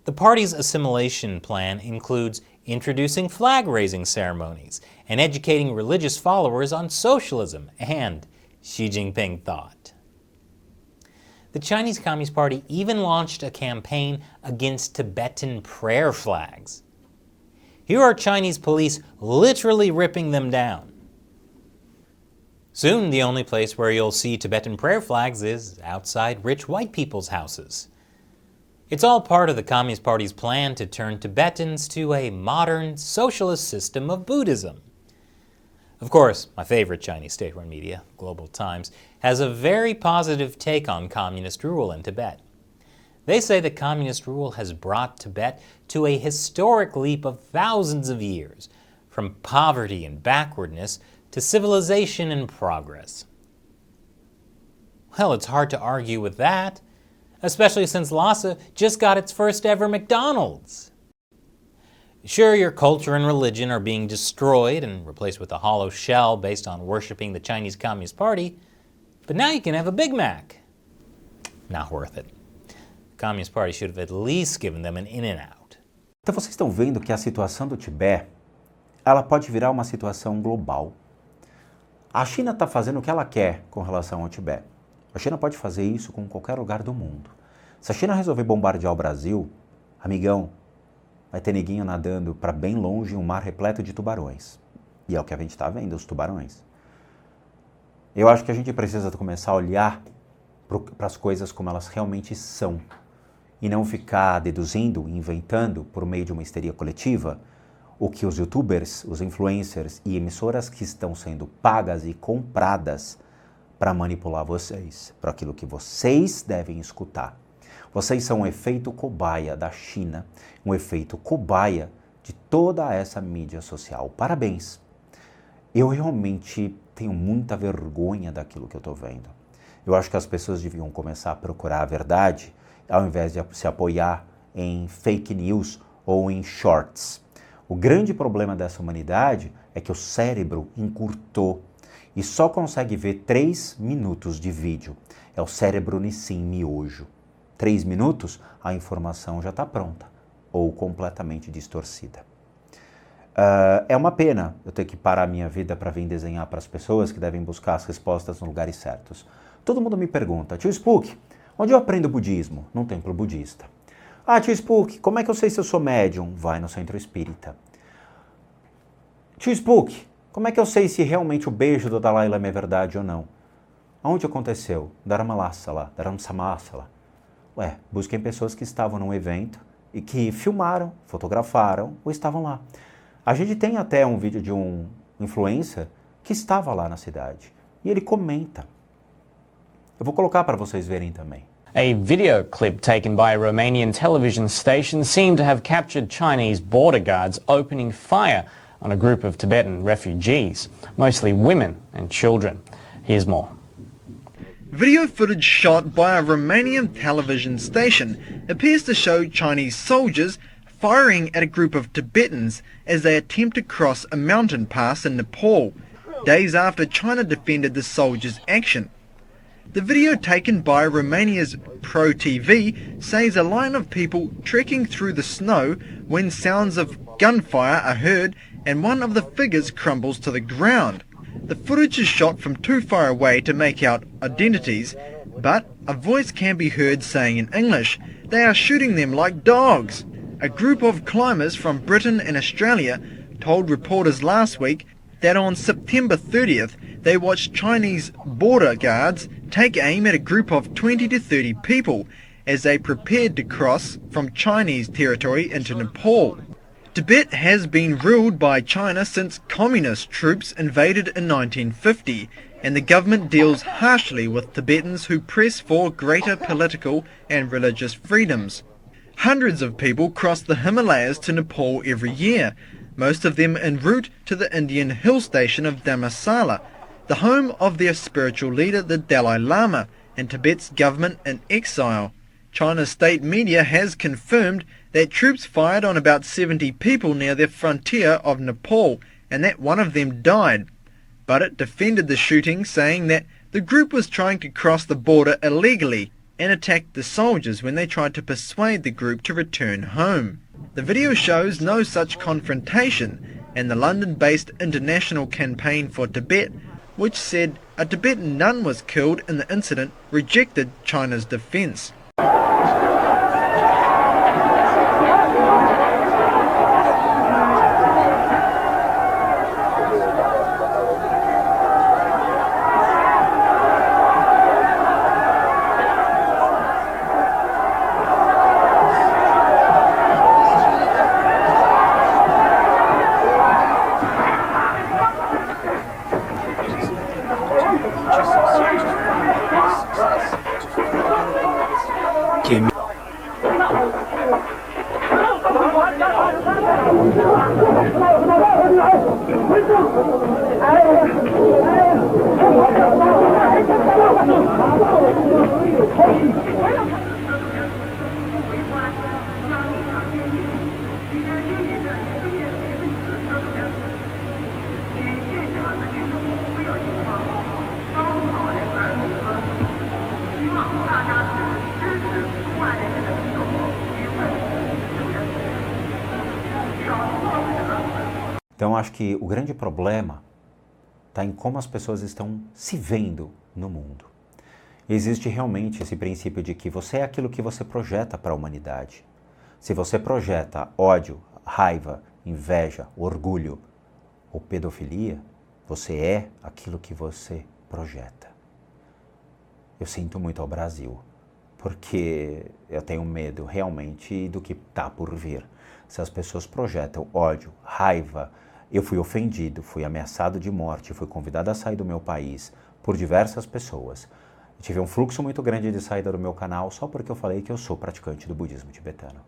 The party's assimilation plan includes introducing flag-raising ceremonies and educating religious followers on socialism and Xi Jinping thought. The Chinese Communist Party even launched a campaign against Tibetan prayer flags. Here are Chinese police literally ripping them down. Soon, the only place where you'll see Tibetan prayer flags is outside rich white people's houses. It's all part of the Communist Party's plan to turn Tibetans to a modern, socialist system of Buddhism. Of course, my favorite Chinese state-run media, Global Times, has a very positive take on communist rule in Tibet. They say that communist rule has brought Tibet to a historic leap of thousands of years, from poverty and backwardness to civilization and progress. Well, it's hard to argue with that, especially since Lhasa just got its first ever McDonald's. Sure, your culture and religion are being destroyed and replaced with a hollow shell based on worshiping the Chinese Communist Party, but now you can have a Big Mac. Not worth it. The Communist Party should have at least given them an In-N-Out. Então vocês estão vendo que a situação do Tibete, ela pode virar uma situação global. A China está fazendo o que ela quer com relação ao Tibete. A China pode fazer isso com qualquer lugar do mundo. Se a China resolver bombardear o Brasil, amigão, vai ter neguinho nadando para bem longe em um mar repleto de tubarões. E é o que a gente está vendo, os tubarões. Eu acho que a gente precisa começar a olhar para as coisas como elas realmente são. E não ficar deduzindo, inventando, por meio de uma histeria coletiva, o que os youtubers, os influencers e emissoras que estão sendo pagas e compradas para manipular vocês, para aquilo que vocês devem escutar. Vocês são um efeito cobaia da China, um efeito cobaia de toda essa mídia social. Parabéns! Eu realmente tenho muita vergonha daquilo que eu estou vendo. Eu acho que as pessoas deviam começar a procurar a verdade ao invés de se apoiar em fake news ou em shorts. O grande problema dessa humanidade é que o cérebro encurtou e só consegue ver 3 minutos de vídeo. É o cérebro Nissin miojo. 3 minutos, a informação já está pronta ou completamente distorcida. É uma pena eu ter que parar a minha vida para vir desenhar para as pessoas que devem buscar as respostas nos lugares certos. Todo mundo me pergunta, tio Spook, onde eu aprendo budismo? Num templo budista. Ah, tio Spook, como é que eu sei se eu sou médium? Vai no centro espírita. Tio Spook, como é que eu sei se realmente o beijo do Dalai Lama é verdade ou não? Aonde aconteceu? Dharamsala. Ué, busquem pessoas que estavam num evento e que filmaram, fotografaram ou estavam lá. A gente tem até um vídeo de um influencer que estava lá na cidade e ele comenta. Eu vou colocar para vocês verem também. A video clip taken by a Romanian television station seemed to have captured Chinese border guards opening fire on a group of Tibetan refugees, mostly women and children. Here's more. Video footage shot by a Romanian television station appears to show Chinese soldiers firing at a group of Tibetans as they attempt to cross a mountain pass in Nepal, days after China defended the soldiers' action. The video taken by Romania's Pro TV says a line of people trekking through the snow when sounds of gunfire are heard and one of the figures crumbles to the ground. The footage is shot from too far away to make out identities, but a voice can be heard saying in English, "They are shooting them like dogs." A group of climbers from Britain and Australia told reporters last week that on September 30th they watched Chinese border guards take aim at a group of 20 to 30 people as they prepared to cross from Chinese territory into Nepal. Tibet has been ruled by China since communist troops invaded in 1950, and the government deals harshly with Tibetans who press for greater political and religious freedoms. Hundreds of people cross the Himalayas to Nepal every year, most of them en route to the Indian hill station of Dharamsala, the home of their spiritual leader, the Dalai Lama, and Tibet's government in exile. China's state media has confirmed that troops fired on about 70 people near the frontier of Nepal, and that one of them died. But it defended the shooting, saying that the group was trying to cross the border illegally and attacked the soldiers when they tried to persuade the group to return home. The video shows no such confrontation, and the London-based International Campaign for Tibet, which said a Tibetan nun was killed in the incident, rejected China's defense. Então, acho que o grande problema está em como as pessoas estão se vendo no mundo. Existe realmente esse princípio de que você é aquilo que você projeta para a humanidade. Se você projeta ódio, raiva, inveja, orgulho ou pedofilia, você é aquilo que você projeta. Eu sinto muito ao Brasil, porque eu tenho medo realmente do que está por vir. Se as pessoas projetam ódio, raiva, eu fui ofendido, fui ameaçado de morte, fui convidado a sair do meu país por diversas pessoas. Eu tive um fluxo muito grande de saída do meu canal só porque eu falei que eu sou praticante do budismo tibetano.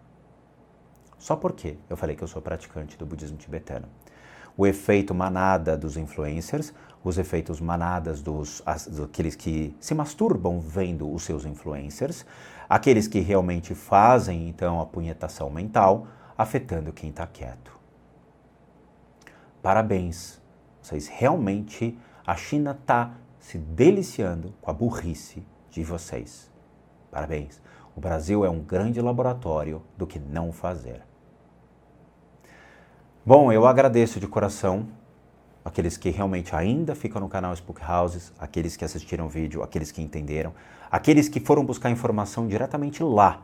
Só porque eu falei que eu sou praticante do budismo tibetano. O efeito manada dos influencers, os efeitos manadas daqueles que se masturbam vendo os seus influencers, aqueles que realmente fazem, então, a punhetação mental, afetando quem está quieto. Parabéns, vocês realmente, a China está se deliciando com a burrice de vocês. Parabéns. O Brasil é um grande laboratório do que não fazer. Bom, eu agradeço de coração aqueles que realmente ainda ficam no canal Spook Houses, aqueles que assistiram o vídeo, aqueles que entenderam, aqueles que foram buscar informação diretamente lá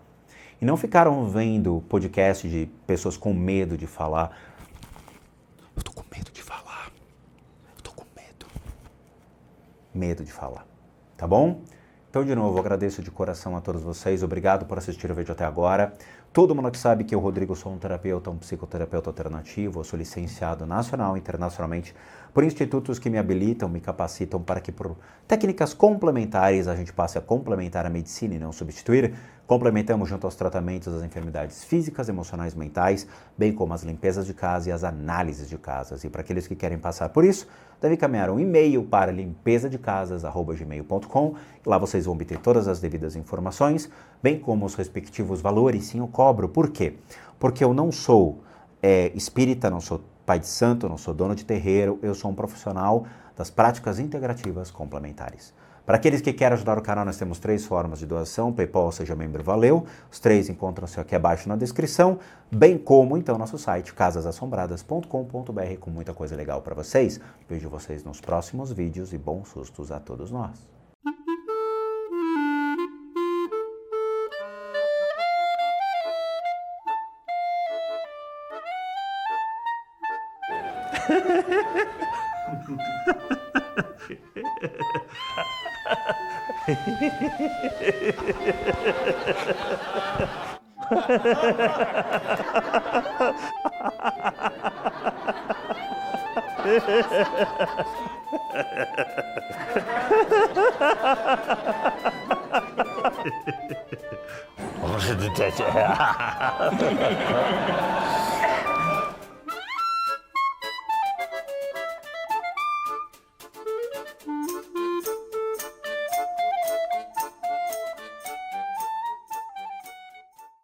e não ficaram vendo podcast de pessoas com medo de falar. Eu tô com medo de falar. Eu tô com medo. Medo de falar. Tá bom? Então, de novo, eu agradeço de coração a todos vocês. Obrigado por assistir o vídeo até agora. Todo mundo que sabe que eu, Rodrigo, sou um terapeuta, um psicoterapeuta alternativo. Eu sou licenciado nacional e internacionalmente por institutos que me habilitam, me capacitam para que por técnicas complementares a gente passe a complementar a medicina e não substituir. Complementamos junto aos tratamentos das enfermidades físicas, emocionais, mentais, bem como as limpezas de casa e as análises de casas. E para aqueles que querem passar por isso, devem encaminhar um e-mail para limpezadecasas@gmail.com. Lá vocês vão obter todas as devidas informações, bem como os respectivos valores. Sim, eu cobro. Por quê? Porque eu não sou espírita, não sou pai de santo, não sou dono de terreiro, eu sou um profissional das práticas integrativas complementares. Para aqueles que querem ajudar o canal, nós temos 3 formas de doação, PayPal, Seja Membro, Valeu. Os 3 encontram-se aqui abaixo na descrição, bem como, então, nosso site, casasassombradas.com.br, com muita coisa legal para vocês. Vejo vocês nos próximos vídeos e bons sustos a todos nós.